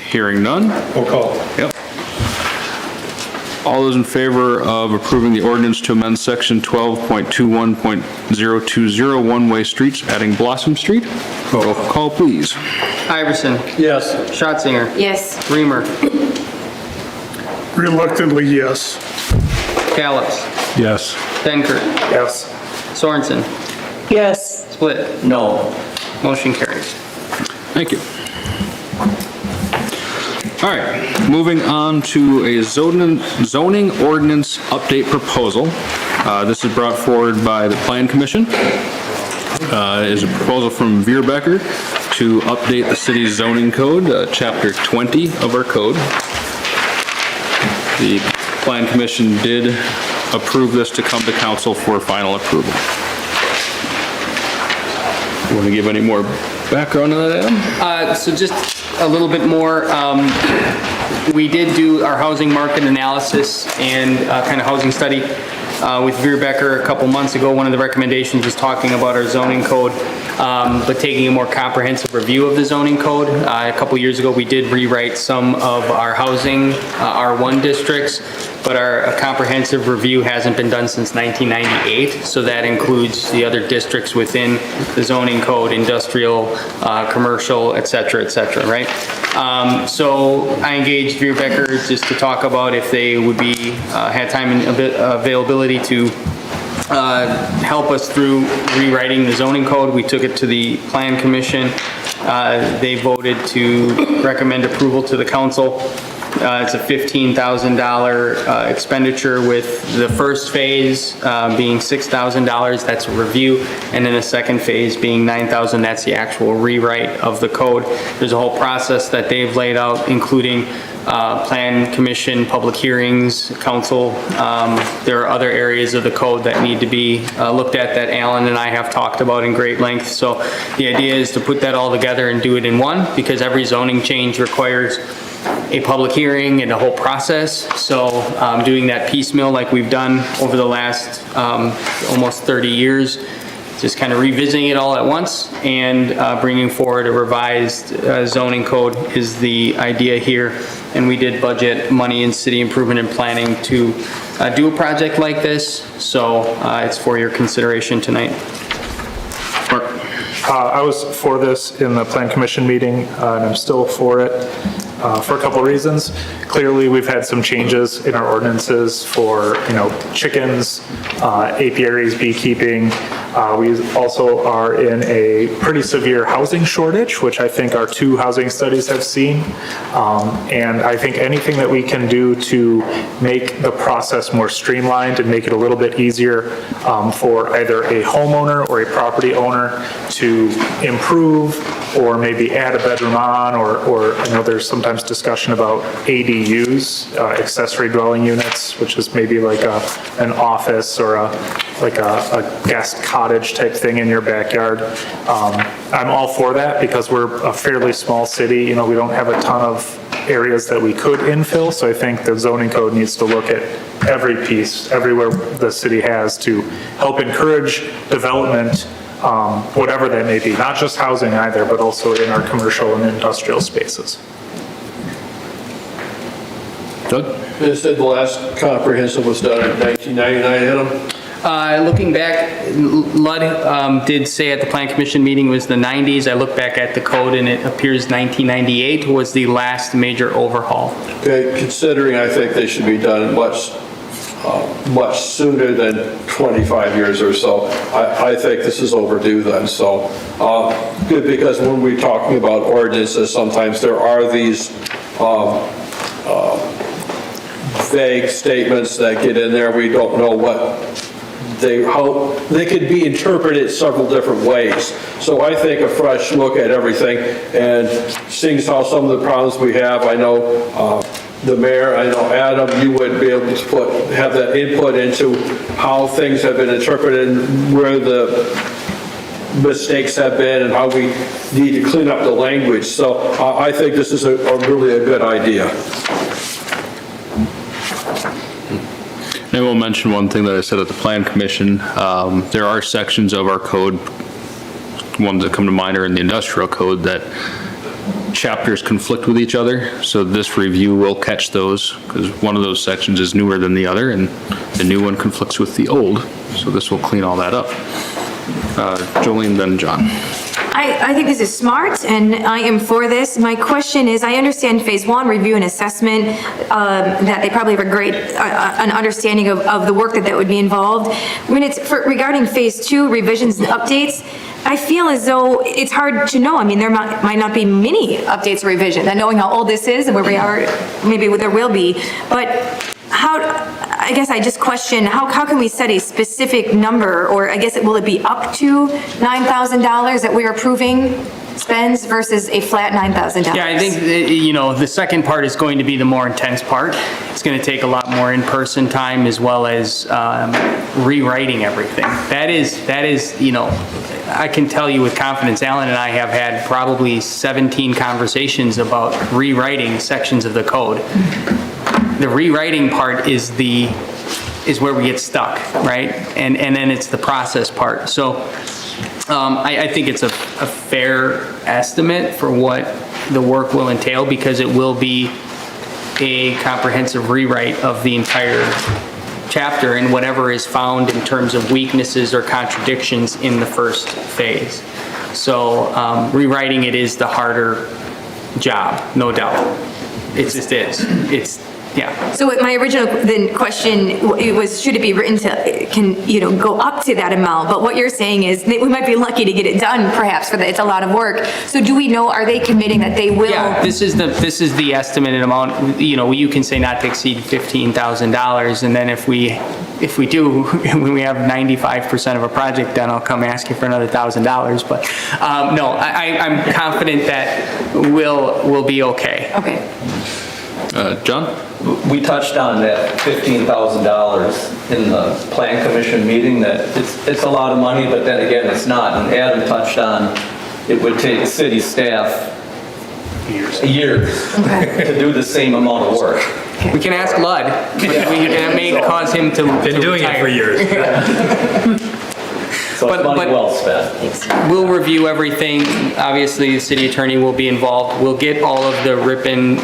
Hearing none? Roll call. Yep. All those in favor of approving the ordinance to amend section 12.21.020 one-way streets, adding Blossom Street? Roll call, please. Iverson. Yes. Schatzinger. Yes. Reamer. Reluctantly, yes. Gallops. Yes. Benkert. Yes. Sorensen. Yes. Split. No. Motion carries. Thank you. All right, moving on to a zoning ordinance update proposal. This is brought forward by the Plan Commission. It is a proposal from Veer Becker to update the city's zoning code, chapter 20 of our code. The Plan Commission did approve this to come to council for final approval. You want to give any more background on that, Adam? So just a little bit more. We did do our housing market analysis and kind of housing study with Veer Becker a couple months ago. One of the recommendations was talking about our zoning code. but taking a more comprehensive review of the zoning code. A couple years ago, we did rewrite some of our housing, R1 districts, but our comprehensive review hasn't been done since 1998, so that includes the other districts within the zoning code, industrial, commercial, et cetera, right? So I engaged Veer Becker just to talk about if they would be, had time and availability to help us through rewriting the zoning code. We took it to the Plan Commission. They voted to recommend approval to the council. It's a $15,000 expenditure, with the first phase being $6,000, that's a review, and then the second phase being $9,000, that's the actual rewrite of the code. There's a whole process that they've laid out, including Plan Commission, public hearings, council. There are other areas of the code that need to be looked at that Alan and I have talked about in great length. So the idea is to put that all together and do it in one, because every zoning change requires a public hearing and a whole process. So doing that piecemeal like we've done over the last almost 30 years, just kind of revisiting it all at once and bringing forward a revised zoning code is the idea here. And we did budget money in city improvement and planning to do a project like this. So it's for your consideration tonight. Mark? I was for this in the Plan Commission meeting, and I'm still for it. For a couple of reasons. Clearly, we've had some changes in our ordinances for, chickens, apiaries, beekeeping. We also are in a pretty severe housing shortage, which I think our 2 housing studies have seen. And I think anything that we can do to make the process more streamlined and make it a little bit easier for either a homeowner or a property owner to improve or maybe add a bedroom on, or I know there's sometimes discussion about ADUs, accessory dwelling units, which is maybe like an office or a guest cottage type thing in your backyard. I'm all for that because we're a fairly small city. We don't have a ton of areas that we could infill, so I think the zoning code needs to look at every piece, everywhere the city has, to help encourage development, whatever that may be, not just housing either, but also in our commercial and industrial spaces. Doug? You said the last comprehensive was done in 1999, Adam? Looking back, Ludd did say at the Plan Commission meeting was the 90s. I looked back at the code and it appears 1998 was the last major overhaul. Okay, considering I think they should be done much sooner than 25 years or so, I think this is overdue then. So good, because when we're talking about ordinances, sometimes there are these vague statements that get in there. We don't know how they could be interpreted several different ways. So I think a fresh look at everything, and seeing how some of the problems we have, I know the mayor, I know Adam, you would be able to have that input into how things have been interpreted and where the mistakes have been and how we need to clean up the language. So I think this is really a good idea. I will mention one thing that I said at the Plan Commission. There are sections of our code, ones that come to mind are in the industrial code, that chapters conflict with each other. So this review will catch those, because one of those sections is newer than the other, and the new one conflicts with the old. So this will clean all that up. Jolene, then John. I think this is smart, and I am for this. My question is, I understand phase 1, review and assessment, that they probably have a great an understanding of the work that would be involved. When it's regarding phase 2, revisions and updates, I feel as though it's hard to know. I mean, there might not be many updates or revisions, and knowing how old this is and where we are, maybe there will be. But I guess I just question, how can we set a specific number, or I guess will it be up to $9,000 that we're approving spends versus a flat $9,000? Yeah, I think, the second part is going to be the more intense part. It's going to take a lot more in-person time, as well as rewriting everything. That is, I can tell you with confidence, Alan and I have had probably 17 conversations about rewriting sections of the code. The rewriting part is where we get stuck, right? And then it's the process part. So I think it's a fair estimate for what the work will entail, because it will be a comprehensive rewrite of the entire chapter and whatever is found in terms of weaknesses or contradictions in the first phase. So rewriting it is the harder job, no doubt. It just is. Yeah. So my original then question was, should it be written to, go up to that amount? But what you're saying is that we might be lucky to get it done, perhaps, it's a lot of work. So do we know, are they committing that they will? Yeah, this is the estimated amount. You can say not to exceed $15,000, and then if we do, when we have 95% of a project done, I'll come ask you for another $1,000. But no, I'm confident that we'll be okay. Okay. John? We touched on that $15,000 in the Plan Commission meeting, that it's a lot of money, but then again, it's not. And Adam touched on it would take city staff years to do the same amount of work. We can ask Lud, but it may cause him to Been doing it for years. So it's money well spent. We'll review everything. Obviously, the city attorney will be involved. We'll get all of the Ripon,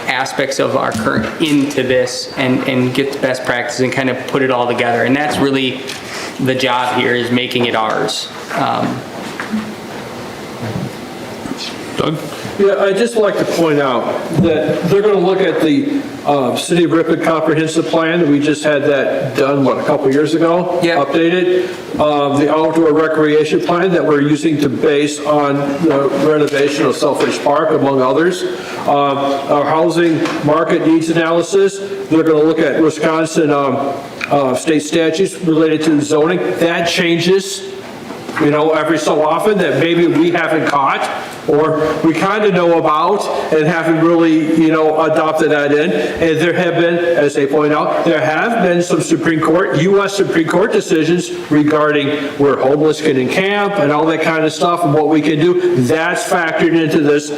aspects of our current into this and get the best practices and kind of put it all together. And that's really the job here, is making it ours. Doug? Yeah, I'd just like to point out that they're going to look at the City of Ripon Comprehensive Plan. We just had that done, a couple years ago? Yeah. Updated. The Outdoor Recreation Plan that we're using to base on the renovation of Selfish Park, among others. Our housing market needs analysis. They're going to look at Wisconsin state statutes related to zoning. That changes, every so often, that maybe we haven't caught, or we kind of know about and haven't really, adopted that in. And there have been, as they point out, there have been some U.S. Supreme Court decisions regarding where homeless can encamp and all that kind of stuff and what we can do. That's factored into this.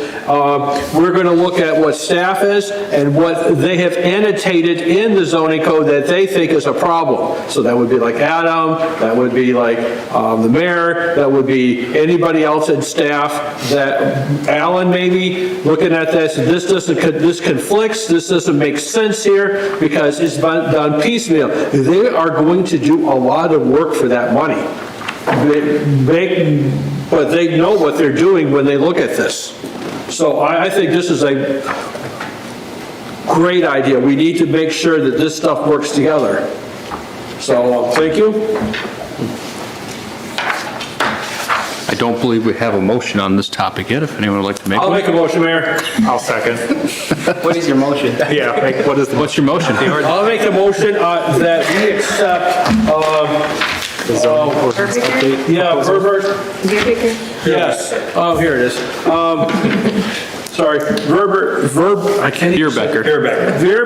We're going to look at what staff is and what they have annotated in the zoning code that they think is a problem. So that would be like Adam, that would be like the mayor, that would be anybody else in staff, that Alan maybe looking at this conflicts, this doesn't make sense here because it's done piecemeal. They are going to do a lot of work for that money. But they know what they're doing when they look at this. So I think this is a great idea. We need to make sure that this stuff works together. So thank you. I don't believe we have a motion on this topic yet, if anyone would like to make one. I'll make a motion, Mayor. I'll second. What is your motion? Yeah, What's your motion? I'll make a motion that we accept, Herbert. Yes, here it is. Sorry, I can't even say.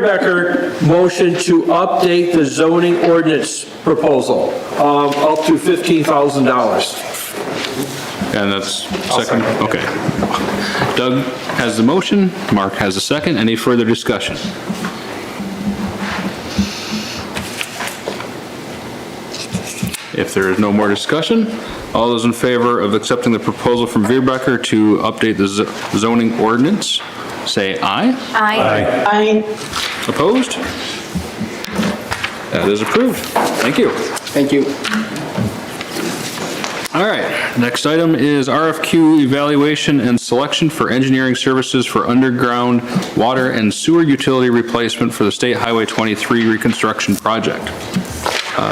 Becker motion to update the zoning ordinance proposal, up to $15,000. And that's second? Okay. Doug has the motion, Mark has the second. Any further discussion? If there is no more discussion, all those in favor of accepting the proposal from Becker to update the zoning ordinance, say aye. Aye. Aye. Opposed? That is approved. Thank you. Thank you. All right, next item is RFQ evaluation and selection for engineering services for underground water and sewer utility replacement for the State Highway 23 reconstruction project.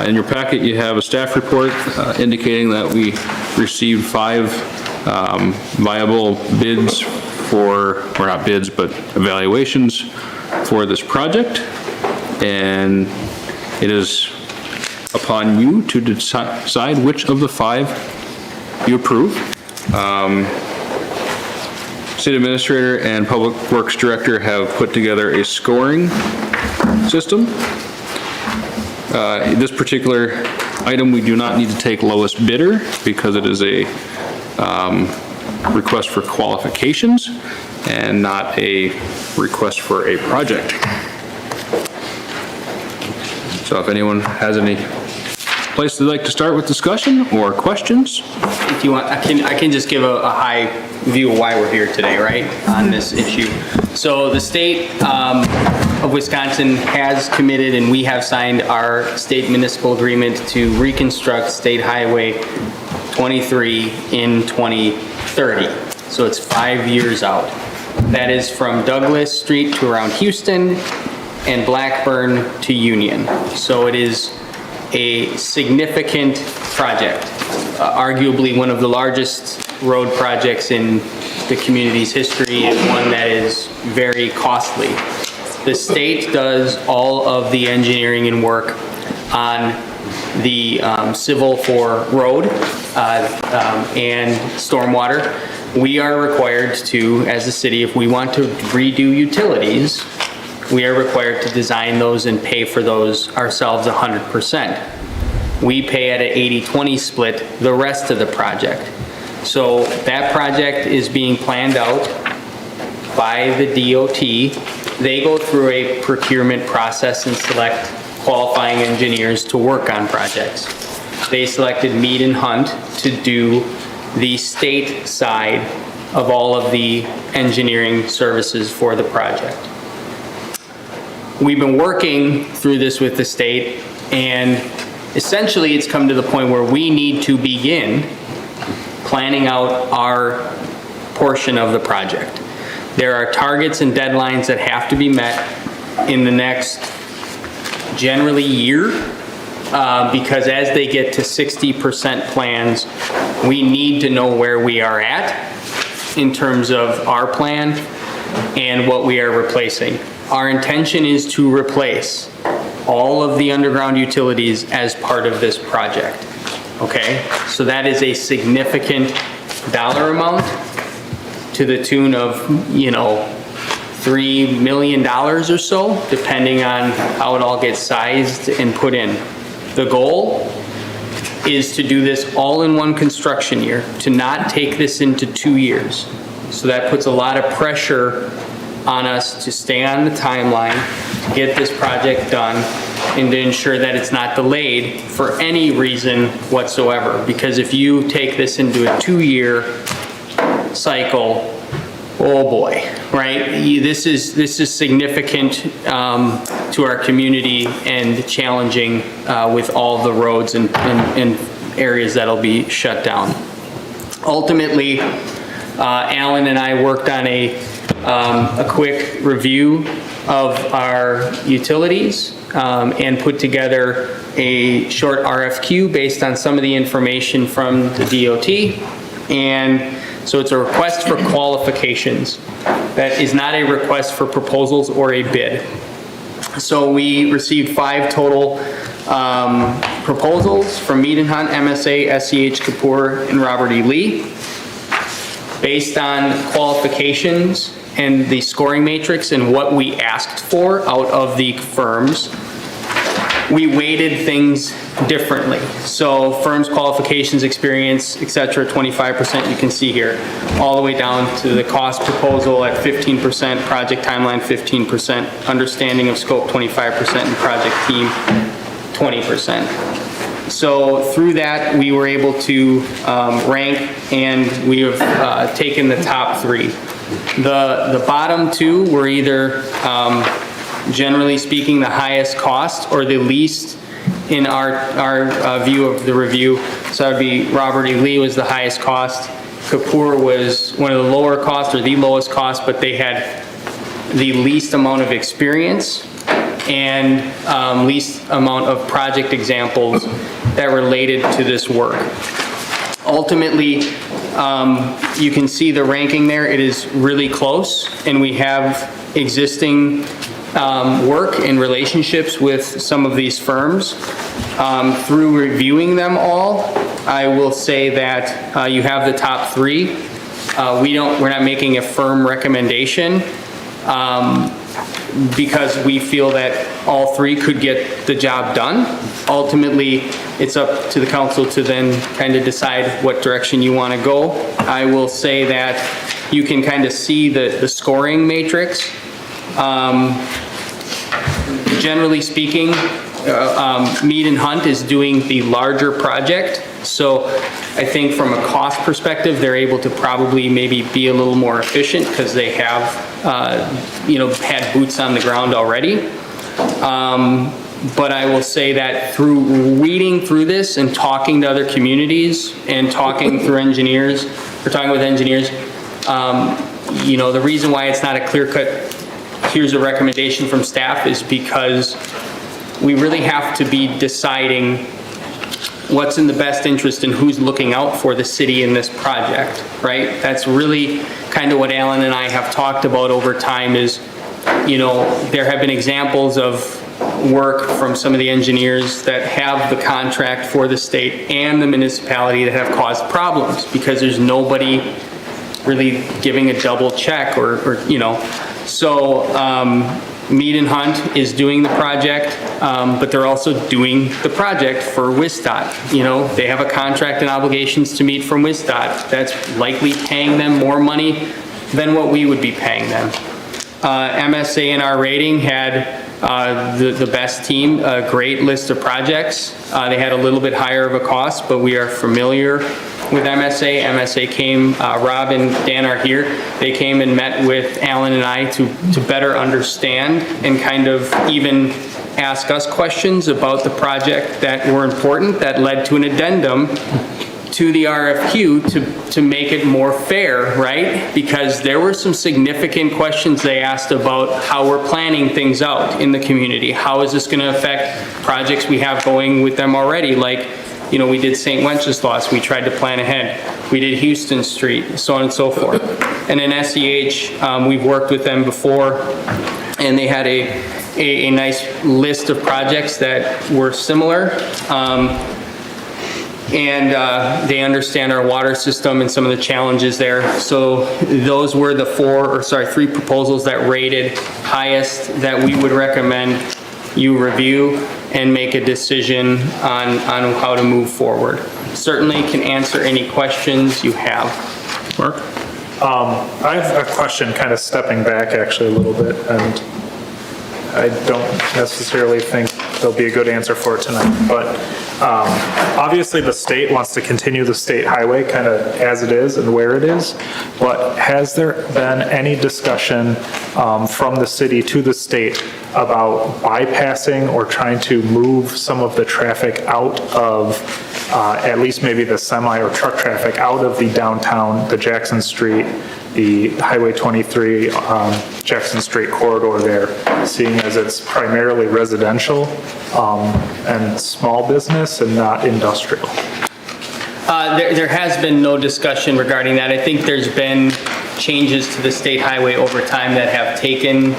In your packet, you have a staff report indicating that we received 5 viable bids or not bids, but evaluations for this project. And it is upon you to decide which of the 5 you approve. City Administrator and Public Works Director have put together a scoring system. This particular item, we do not need to take lowest bidder because it is a request for qualifications and not a request for a project. So if anyone has any place they'd like to start with discussion or questions? If you want, I can just give a high view of why we're here today, right, on this issue. So the state of Wisconsin has committed, and we have signed our state municipal agreement to reconstruct State Highway 23 in 2030. So it's 5 years out. That is from Douglas Street to around Houston and Blackburn to Union. So it is a significant project, arguably one of the largest road projects in the community's history, and one that is very costly. The state does all of the engineering and work on the civil for road and stormwater. We are required to, as a city, if we want to redo utilities, we are required to design those and pay for those ourselves 100%. We pay at an 80-20 split the rest of the project. So that project is being planned out by the DOT. They go through a procurement process and select qualifying engineers to work on projects. They selected Mead and Hunt to do the state side of all of the engineering services for the project. We've been working through this with the state, and essentially it's come to the point where we need to begin planning out our portion of the project. There are targets and deadlines that have to be met in the next generally year, because as they get to 60% plans, we need to know where we are at in terms of our plan and what we are replacing. Our intention is to replace all of the underground utilities as part of this project, okay? So that is a significant dollar amount to the tune of, $3 million or so, depending on how it all gets sized and put in. The goal is to do this all in one construction year, to not take this into 2 years. So that puts a lot of pressure on us to stay on the timeline, to get this project done, and to ensure that it's not delayed for any reason whatsoever. Because if you take this into a 2-year cycle, oh boy, right? This is significant to our community and challenging with all the roads and areas that'll be shut down. Ultimately, Alan and I worked on a quick review of our utilities and put together a short RFQ based on some of the information from the DOT. And so it's a request for qualifications. That is not a request for proposals or a bid. So we received 5 total proposals from Mead and Hunt, MSA, SCH Kapoor, and Robert E. Lee. Based on qualifications and the scoring matrix and what we asked for out of the firms, we weighted things differently. So firms, qualifications, experience, et cetera, 25% you can see here, all the way down to the cost proposal at 15%, project timeline 15%, understanding of scope 25%, and project team 20%. So through that, we were able to rank, and we have taken the top 3. The bottom 2 were either, generally speaking, the highest cost or the least in our view of the review. So that would be Robert E. Lee was the highest cost. Kapoor was one of the lower costs or the lowest cost, but they had the least amount of experience and least amount of project examples that related to this work. Ultimately, you can see the ranking there. It is really close, and we have existing work and relationships with some of these firms. Through reviewing them all, I will say that you have the top 3. We're not making a firm recommendation because we feel that all 3 could get the job done. Ultimately, it's up to the council to then kind of decide what direction you want to go. I will say that you can kind of see the scoring matrix. Generally speaking, Mead and Hunt is doing the larger project. So I think from a cost perspective, they're able to probably maybe be a little more efficient because they have, had boots on the ground already. But I will say that through reading through this and talking to other communities and talking through engineers, or talking with engineers, the reason why it's not a clear-cut, here's a recommendation from staff, is because we really have to be deciding what's in the best interest and who's looking out for the city in this project, right? That's really kind of what Alan and I have talked about over time is, there have been examples of work from some of the engineers that have the contract for the state and the municipality that have caused problems because there's nobody really giving a double check So Mead and Hunt is doing the project, but they're also doing the project for WSDOT. They have a contract and obligations to meet from WSDOT. That's likely paying them more money than what we would be paying them. MSA in our rating had the best team, a great list of projects. They had a little bit higher of a cost, but we are familiar with MSA. MSA came, Rob and Dan are here. They came and met with Alan and I to better understand and kind of even ask us questions about the project that were important, that led to an addendum to the RFQ to make it more fair, right? Because there were some significant questions they asked about how we're planning things out in the community. How is this going to affect projects we have going with them already? Like, we did St. Wenceslas, we tried to plan ahead. We did Houston Street, so on and so forth. And in SEH, we've worked with them before, and they had a nice list of projects that were similar. And they understand our water system and some of the challenges there. So those were the three proposals that rated highest that we would recommend you review and make a decision on how to move forward. Certainly can answer any questions you have. Mark? I have a question kind of stepping back actually a little bit, and I don't necessarily think there'll be a good answer for it tonight, but obviously the state wants to continue the state highway kind of as it is and where it is, but has there been any discussion from the city to the state about bypassing or trying to move some of the traffic out of, at least maybe the semi or truck traffic out of the downtown, the Jackson Street, the Highway 23 Jackson Street corridor there, seeing as it's primarily residential and small business and not industrial? There has been no discussion regarding that. I think there's been changes to the state highway over time that have taken,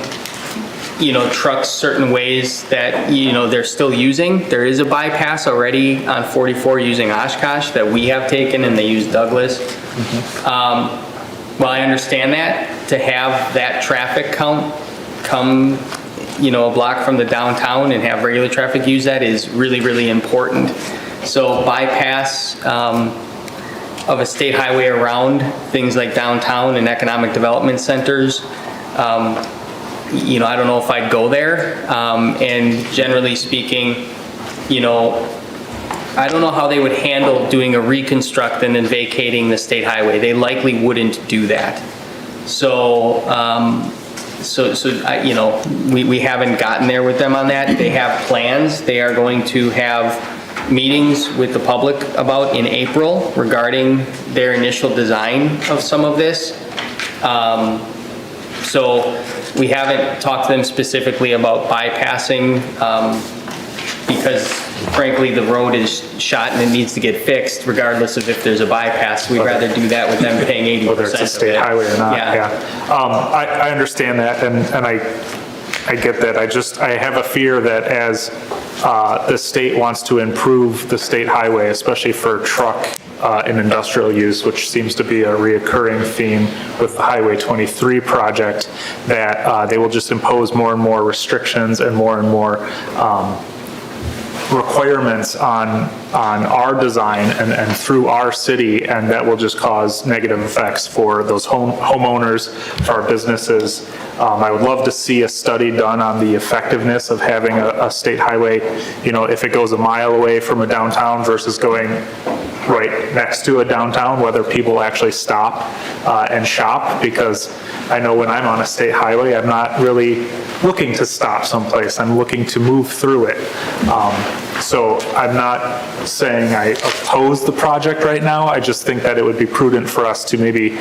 trucks certain ways that, they're still using. There is a bypass already on 44 using Oshkosh that we have taken, and they use Douglas. Well, I understand that, to have that traffic count come, a block from the downtown and have regular traffic use that is really, really important. So bypass of a state highway around things like downtown and economic development centers, I don't know if I'd go there. And generally speaking, I don't know how they would handle doing a reconstruct and then vacating the state highway. They likely wouldn't do that. So, we haven't gotten there with them on that. They have plans. They are going to have meetings with the public about in April regarding their initial design of some of this. So we haven't talked to them specifically about bypassing because frankly the road is shot and it needs to get fixed regardless of if there's a bypass. We'd rather do that with them paying 80% whether it's a state highway or not. Yeah. I understand that and I get that. I have a fear that as the state wants to improve the state highway, especially for truck and industrial use, which seems to be a reoccurring theme with the Highway 23 project, that they will just impose more and more restrictions and more requirements on our design and through our city, and that will just cause negative effects for those homeowners, for our businesses. I would love to see a study done on the effectiveness of having a state highway, you know, if it goes a mile away from a downtown versus going right next to a downtown, whether people actually stop and shop, because I know when I'm on a state highway, I'm not really looking to stop someplace, I'm looking to move through it. So I'm not saying I oppose the project right now, I just think that it would be prudent for us to maybe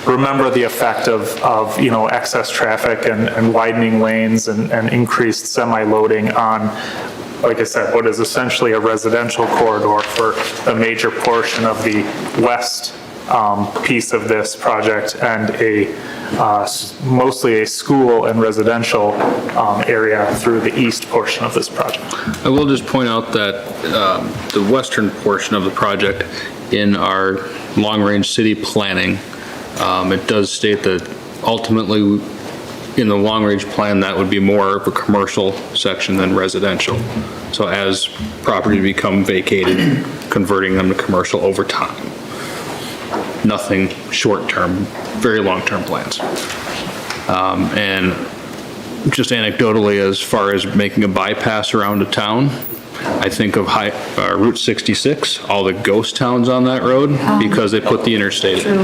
remember the effect of you know, excess traffic and widening lanes and increased semi-loading on, like I said, what is essentially a residential corridor for a major portion of the west piece of this project, and mostly a school and residential area through the east portion of this project. I will just point out that the western portion of the project in our long-range city planning, it does state that ultimately in the long-range plan, that would be more of a commercial section than residential. So as property become vacated, converting them to commercial over time. Nothing short-term, very long-term plans. And just anecdotally, as far as making a bypass around a town, I think of Route 66, all the ghost towns on that road, because they put the interstate in.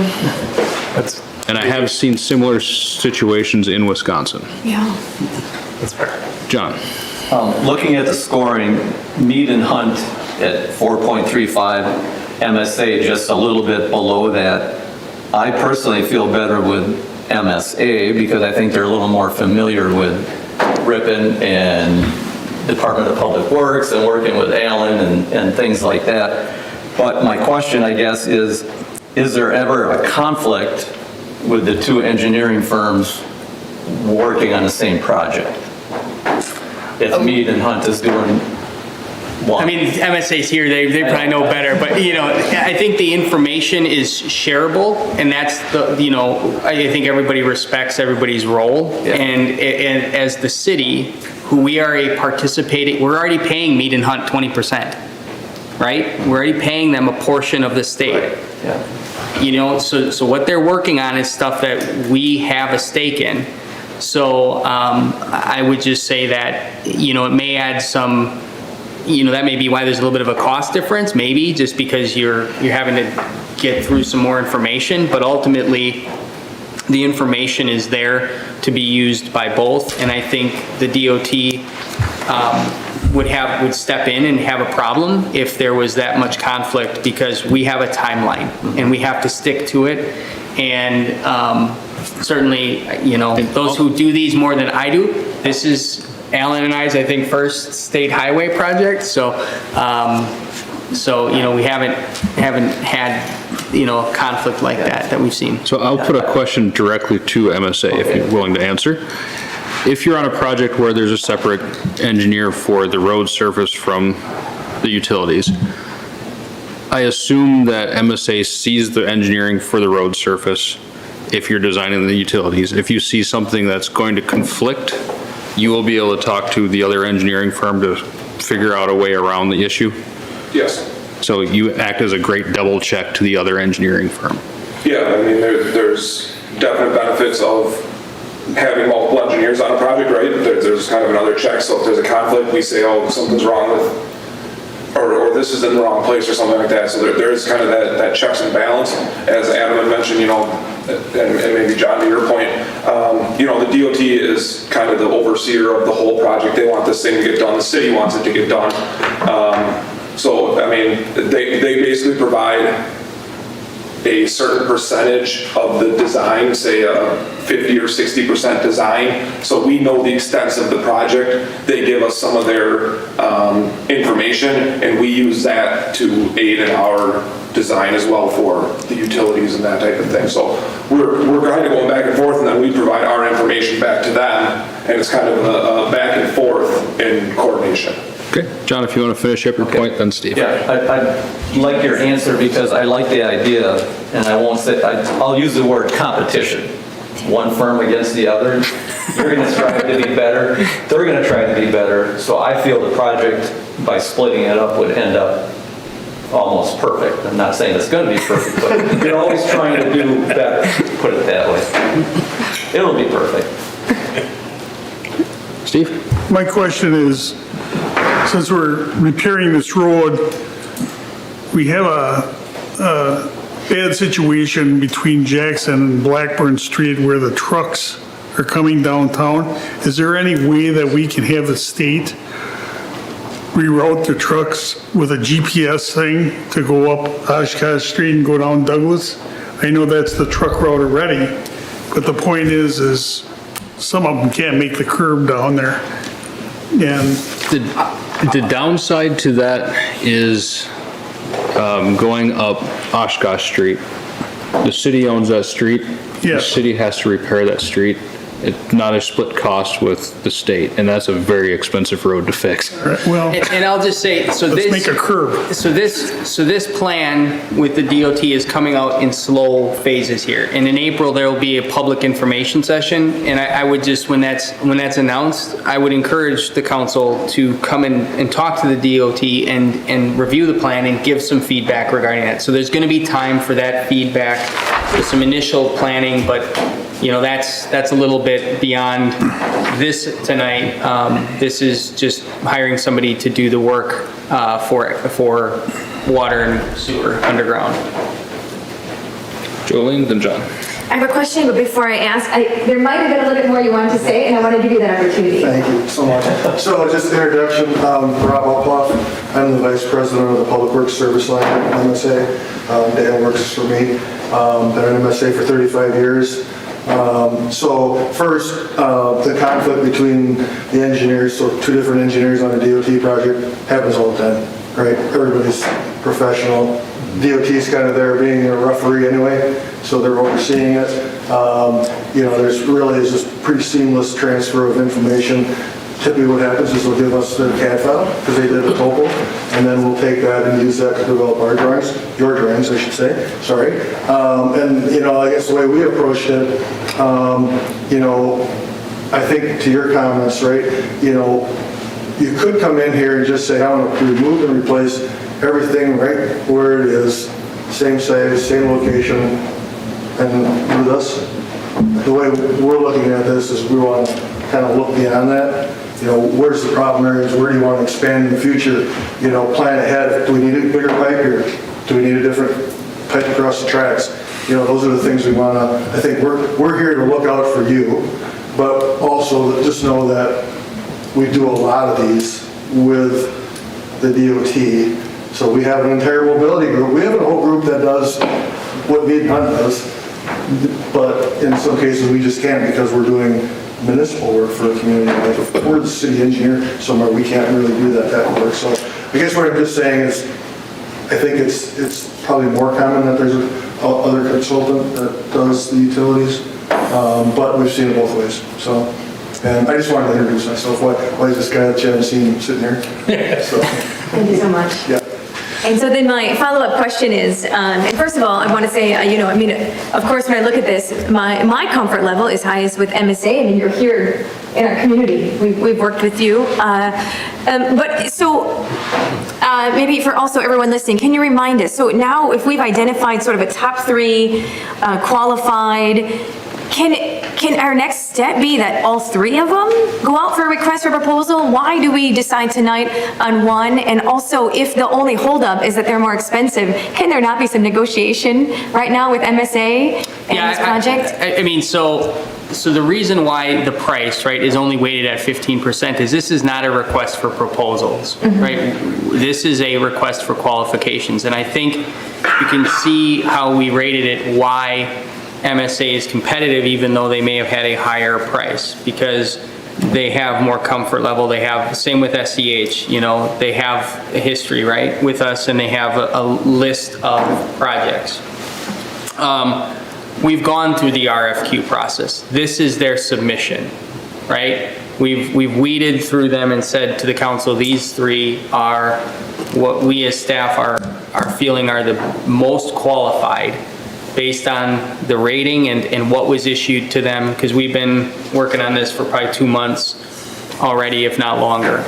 And I have seen similar situations in Wisconsin. Yeah. That's fair. John. Looking at the scoring, Mead and Hunt at 4.35, MSA just a little bit below that. I personally feel better with MSA because I think they're a little more familiar with Ripon and Department of Public Works and working with Allen and things like that. But my question, I guess, is there ever a conflict with the two engineering firms working on the same project? If Mead and Hunt is doing one. I mean, MSA's here, they probably know better, but, you know, I think the information is shareable, and that's the, you know, I think everybody respects everybody's role. Yeah. And as the city, who we are we're already paying Mead and Hunt 20%, right? We're already paying them a portion of the state. Right. Yeah. You know, so what they're working on is stuff that we have a stake in. So I would just say that, you know, it may add some, you know, that may be why there's a little bit of a cost difference, maybe, just because you're having to get through some more information, but ultimately, the information is there to be used by both, and I think the DOT would step in and have a problem if there was that much conflict, because we have a timeline, and we have to stick to it, and certainly, you know, those who do these more than I do, this is Alan and I's, I think, first state highway project, so you know, we haven't had, you know, conflict like that we've seen. So I'll put a question directly to MSA if you're willing to answer. If you're on a project where there's a separate engineer for the road surface from the utilities, I assume that MSA sees the engineering for the road surface if you're designing the utilities. If you see something that's going to conflict, you will be able to talk to the other engineering firm to figure out a way around the issue? Yes. So you act as a great double check to the other engineering firm? Yeah, I mean, there's definite benefits of having multiple engineers on a project, right? There's kind of another check, so if there's a conflict, we say, oh, something's wrong with, or this is in the wrong place or something like that. So there is kind of that checks and balance, as Adam had mentioned, you know, and maybe John, to your point, you know, the DOT is kind of the overseer of the whole project. They want this thing to get done. The city wants it to get done. So, I mean, they basically provide a certain percentage of the design, say a 50 or 60% design. So we know the extents of the project. They give us some of their information, and we use that to aid in our design as well for the utilities and that type of thing. So we're kind of going back and forth, and then we provide our information back to them, and it's kind of a back and forth in coordination. Okay, John, if you want to finish up your point, then Steve. Yeah, I like your answer because I like the idea, and I won't say, I'll use the word competition. one firm against the other. You're going to try to be better. They're going to try to be better. So I feel the project, by splitting it up, would end up almost perfect. I'm not saying it's going to be perfect, but you're always trying to do better, put it that way. It'll be perfect. Steve? My question is, since we're repairing this road, we have a bad situation between Jackson and Blackburn Street where the trucks are coming downtown. Is there any way that we can have the state reroute the trucks with a GPS thing to go up Oshkosh Street and go down Douglas? I know that's the truck route already, but the point is some of them can't make the curb down there. And The downside to that is going up Oshkosh Street. The city owns that street. The Yes. city has to repair that street. It's not a split cost with the state, and that's a very expensive road to fix. well, And I'll just say, so this. let's make a curb. So this plan with the DOT is coming out in slow phases here. And in April, there will be a public information session. And I would just, when that's announced, I would encourage the council to come in and talk to the DOT and review the plan and give some feedback regarding that. So there's going to be time for that feedback, for some initial planning, but you know, that's a little bit beyond this tonight. This is just hiring somebody to do the work for water and sewer underground. Jolene, then John. I have a question, but before I ask, there might have been a little bit more you wanted to say, and I want to give you that opportunity. Thank you so much. So just introduction, Rob Uploff. I'm the Vice President of the Public Works Service Line at MSA. Dan works for me. Been at MSA for 35 years. So first, the conflict between the engineers, so two different engineers on a DOT project happens all the time, right? Everybody's professional. DOT's kind of there being a referee anyway, so they're overseeing it. You know, there's really is just pretty seamless transfer of information. Typically what happens is they'll give us their CAD file, because they did a topo, and then we'll take that and use that to develop our drawings, your drawings, I should say, sorry. And, you know, I guess the way we approached it, you know, I think to your comments, right, you know, you could come in here and just say, I want to remove and replace everything right where it is, same size, same location, and do this. The way we're looking at this is we want to kind of look beyond that. You know, where's the problem areas? Where do you want to expand in the future? You know, plan ahead. Do we need a bigger pipe here? Do we need a different pipe across the tracks? You know, those are the things we want to, I think we're here to look out for you, but also just know that we do a lot of these with the DOT. So we have an entire mobility group. We have a whole group that does what Mead Hunt does, but in some cases we just can't because we're doing municipal work for a community. Like if we're the city engineer somewhere, we can't really do that type of work. So I guess what I'm just saying is, I think it's probably more common that there's other consultant that does the utilities, but we've seen it both ways. So, and I just wanted to introduce myself. Why is this guy that you haven't seen sitting here? So, Thank you so much. yeah. And so then my follow-up question is, and first of all, I want to say, you know, I mean, of course, when I look at this, my comfort level is highest with MSA. I mean, you're here in our community. We've worked with you. But so maybe for also everyone listening, can you remind us, so now if we've identified sort of a top 3 qualified, can our next step be that all 3 of them go out for a request for proposal? Why do we decide tonight on one? And also, if the only holdup is that they're more expensive, can there not be some negotiation right now with MSA and this project? I mean, so the reason why the price, right, is only weighted at 15% is this is not a request for proposals, right? This is a request for qualifications. And I think you can see how we rated it, why MSA is competitive even though they may have had a higher price, because they have more comfort level. They have, same with SCH, you know, they have a history, right, with us, and they have a list of projects. We've gone through the RFQ process. This is their submission, right? We've weeded through them and said to the council, these 3 are what we as staff are feeling are the most qualified. based on the rating and what was issued to them, because we've been working on this for probably 2 months already, if not longer.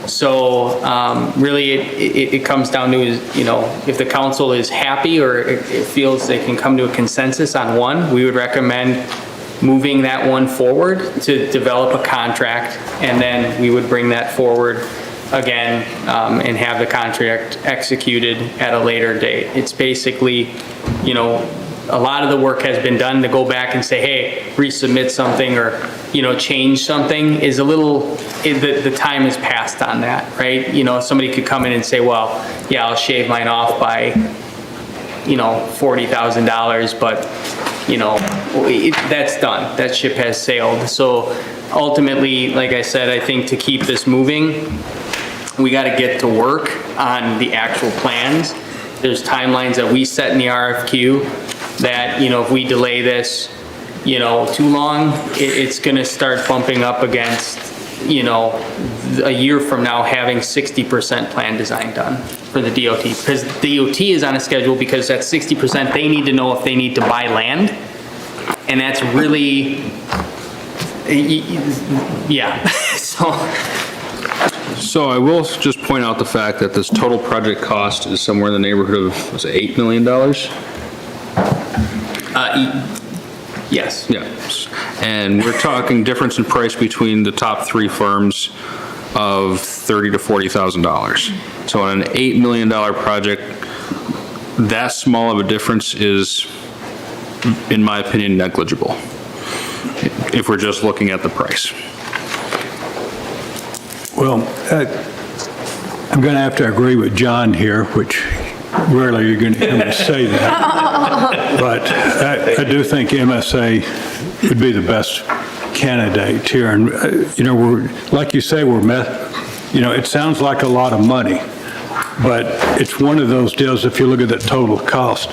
So really, it comes down to, if the council is happy or it feels they can come to a consensus on one, we would recommend moving that one forward to develop a contract, and then we would bring that forward again and have the contract executed at a later date. It's basically, a lot of the work has been done. To go back and say, hey, resubmit something or, change something is a little, the time has passed on that, right? Somebody could come in and say, well, yeah, I'll shave mine off by, $40,000, but, that's done. That ship has sailed. So ultimately, like I said, I think to keep this moving, we got to get to work on the actual plans. There's timelines that we set in the RFQ that, if we delay this, too long, it's going to start bumping up against, a year from now having 60% plan design done for the DOT. Because DOT is on a schedule because at 60%, they need to know if they need to buy land. And that's really, yeah, So I will just point out the fact that this total project cost is somewhere in the neighborhood of, was it $8 million? Yes. Yes. And we're talking difference in price between the top 3 firms of $30,000 to $40,000. So on an $8 million project, that small of a difference is, in my opinion, negligible, if we're just looking at the price. Well, I'm going to have to agree with John here, which rarely you're going to hear me say that. But I do think MSA would be the best candidate here. And, we're, like you say, it sounds like a lot of money, but it's one of those deals, if you look at the total cost,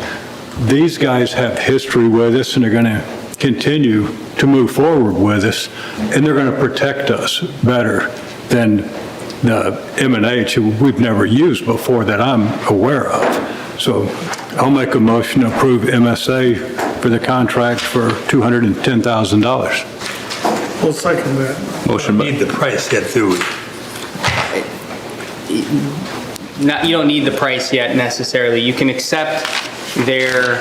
these guys have history with us and they're going to continue to move forward with us, and they're going to protect us better than the M&H we've never used before that I'm aware of. So I'll make a motion to approve MSA for the contract for $210,000. We'll second that. Motion by. Need the price yet, do we? You don't need the price yet necessarily. You can accept their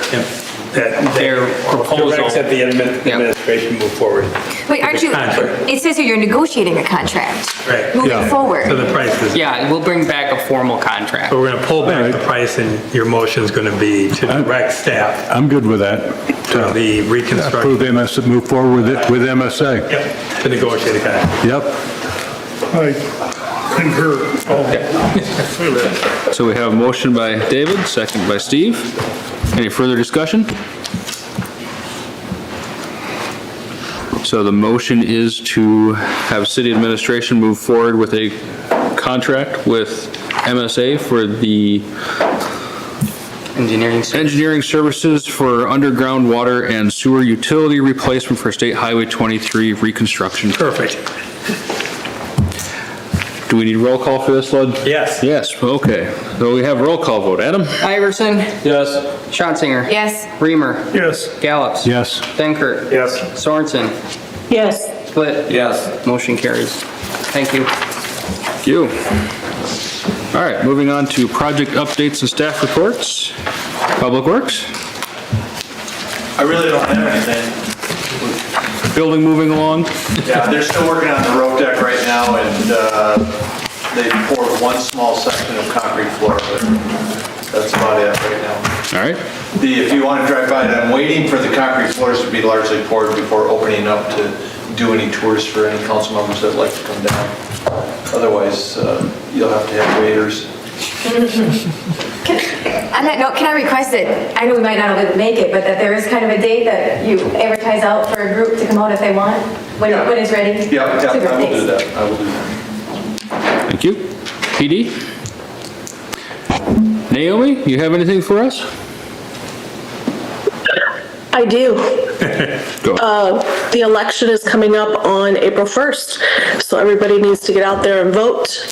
proposal. Directs that the administration move forward. Wait, aren't you, Contract. it says here you're negotiating a contract. Right. Moving forward. So the price is. Yeah, we'll bring back a formal contract. So we're going to pull back the price, and your motion's going to be to direct staff I'm good with that. to the reconstruction. Approve MSA, move forward with MSA. Yep, to negotiate a contract. Yep. I concur. So we have a motion by David, second by Steve. Any further discussion? So the motion is to have city administration move forward with a contract with MSA for the engineering services for underground water and sewer utility replacement for State Highway 23 reconstruction. Perfect. Do we need roll call for this, Lud? Yes. Yes, okay. So we have a roll call vote. Adam? Iverson? Yes. Schanzinger? Yes. Reamer? Yes. Gallops? Yes. Denkert? Yes. Sorensen? Yes. Split? Yes. Motion carries. Thank you. Thank you. All right, moving on to project updates and staff reports. Public Works? I really don't have anything. Building moving along? Yeah, they're still working on the roof deck right now, and they poured one small section of concrete floor, but that's about it right now. All right. If you want to drive by it, I'm waiting for the concrete floors to be largely poured before opening up to do any tours for any council members that'd like to come down. Otherwise, you'll have to have waiters. On that note, can I request that, I know we might not be able to make it, but that there is kind of a date that you advertise out for a group to come out if they want, when it's ready? Yeah, Super, I will do thanks. that. I will do that. Thank you. PD? Naomi, you have anything for us? I do. Go. The election is coming up on April 1st, so everybody needs to get out there and vote.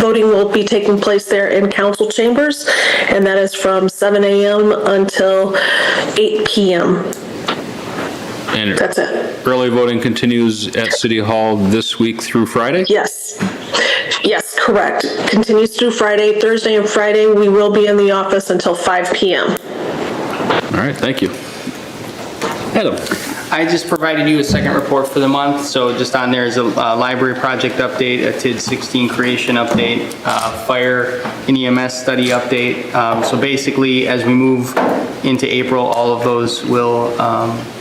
Voting will be taking place there in council chambers, and that is from 7 a.m. until 8 p.m. And That's it. early voting continues at City Hall this week through Friday? Yes. Yes, correct. Continues through Friday, Thursday and Friday. We will be in the office until 5 p.m. All right, thank you. Adam? I just provided you a second report for the month, so just on there is a library project update, a TID 16 creation update, fire and EMS study update. So basically, as we move into April, all of those will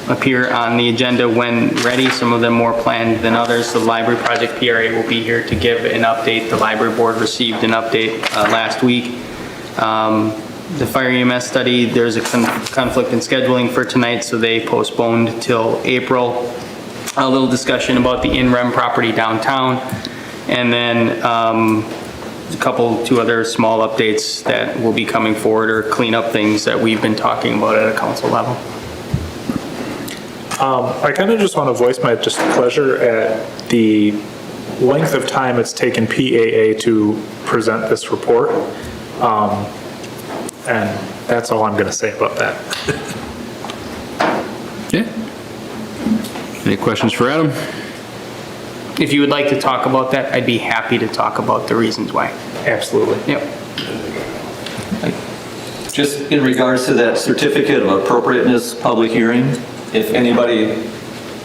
appear on the agenda when ready, some of them more planned than others. The library project PRA will be here to give an update. The library board received an update last week. The fire EMS study, there's a conflict in scheduling for tonight, so they postponed till April. A little discussion about the in-rem property downtown, and then two other small updates that will be coming forward or clean up things that we've been talking about at a council level. I kind of just want to voice my displeasure at the length of time it's taken PAA to present this report. And that's all I'm going to say about that. Yeah. Any questions for Adam? If you would like to talk about that, I'd be happy to talk about the reasons why. Absolutely. Yep. Just in regards to that certificate of appropriateness public hearing, if anybody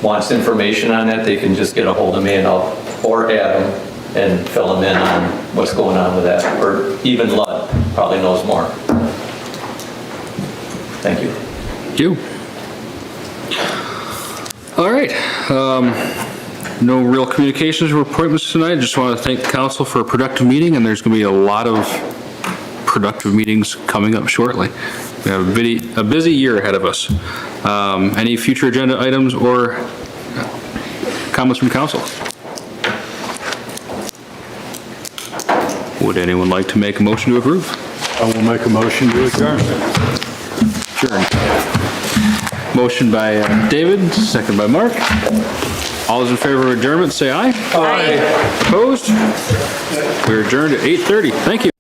wants information on that, they can just get a hold of me or Adam and fill them in on what's going on with that. Or even Ludd probably knows more. Thank you. Thank you. All right. No real communications or appointments tonight. Just want to thank council for a productive meeting, and there's going to be a lot of productive meetings coming up shortly. We have a busy year ahead of us. Any future agenda items or comments from council? Would anyone like to make a motion to approve? I will make a motion to adjourn. Motion by David, second by Mark. All those in favor of adjournment, say aye. Aye. Opposed? We're adjourned at 8:30. Thank you.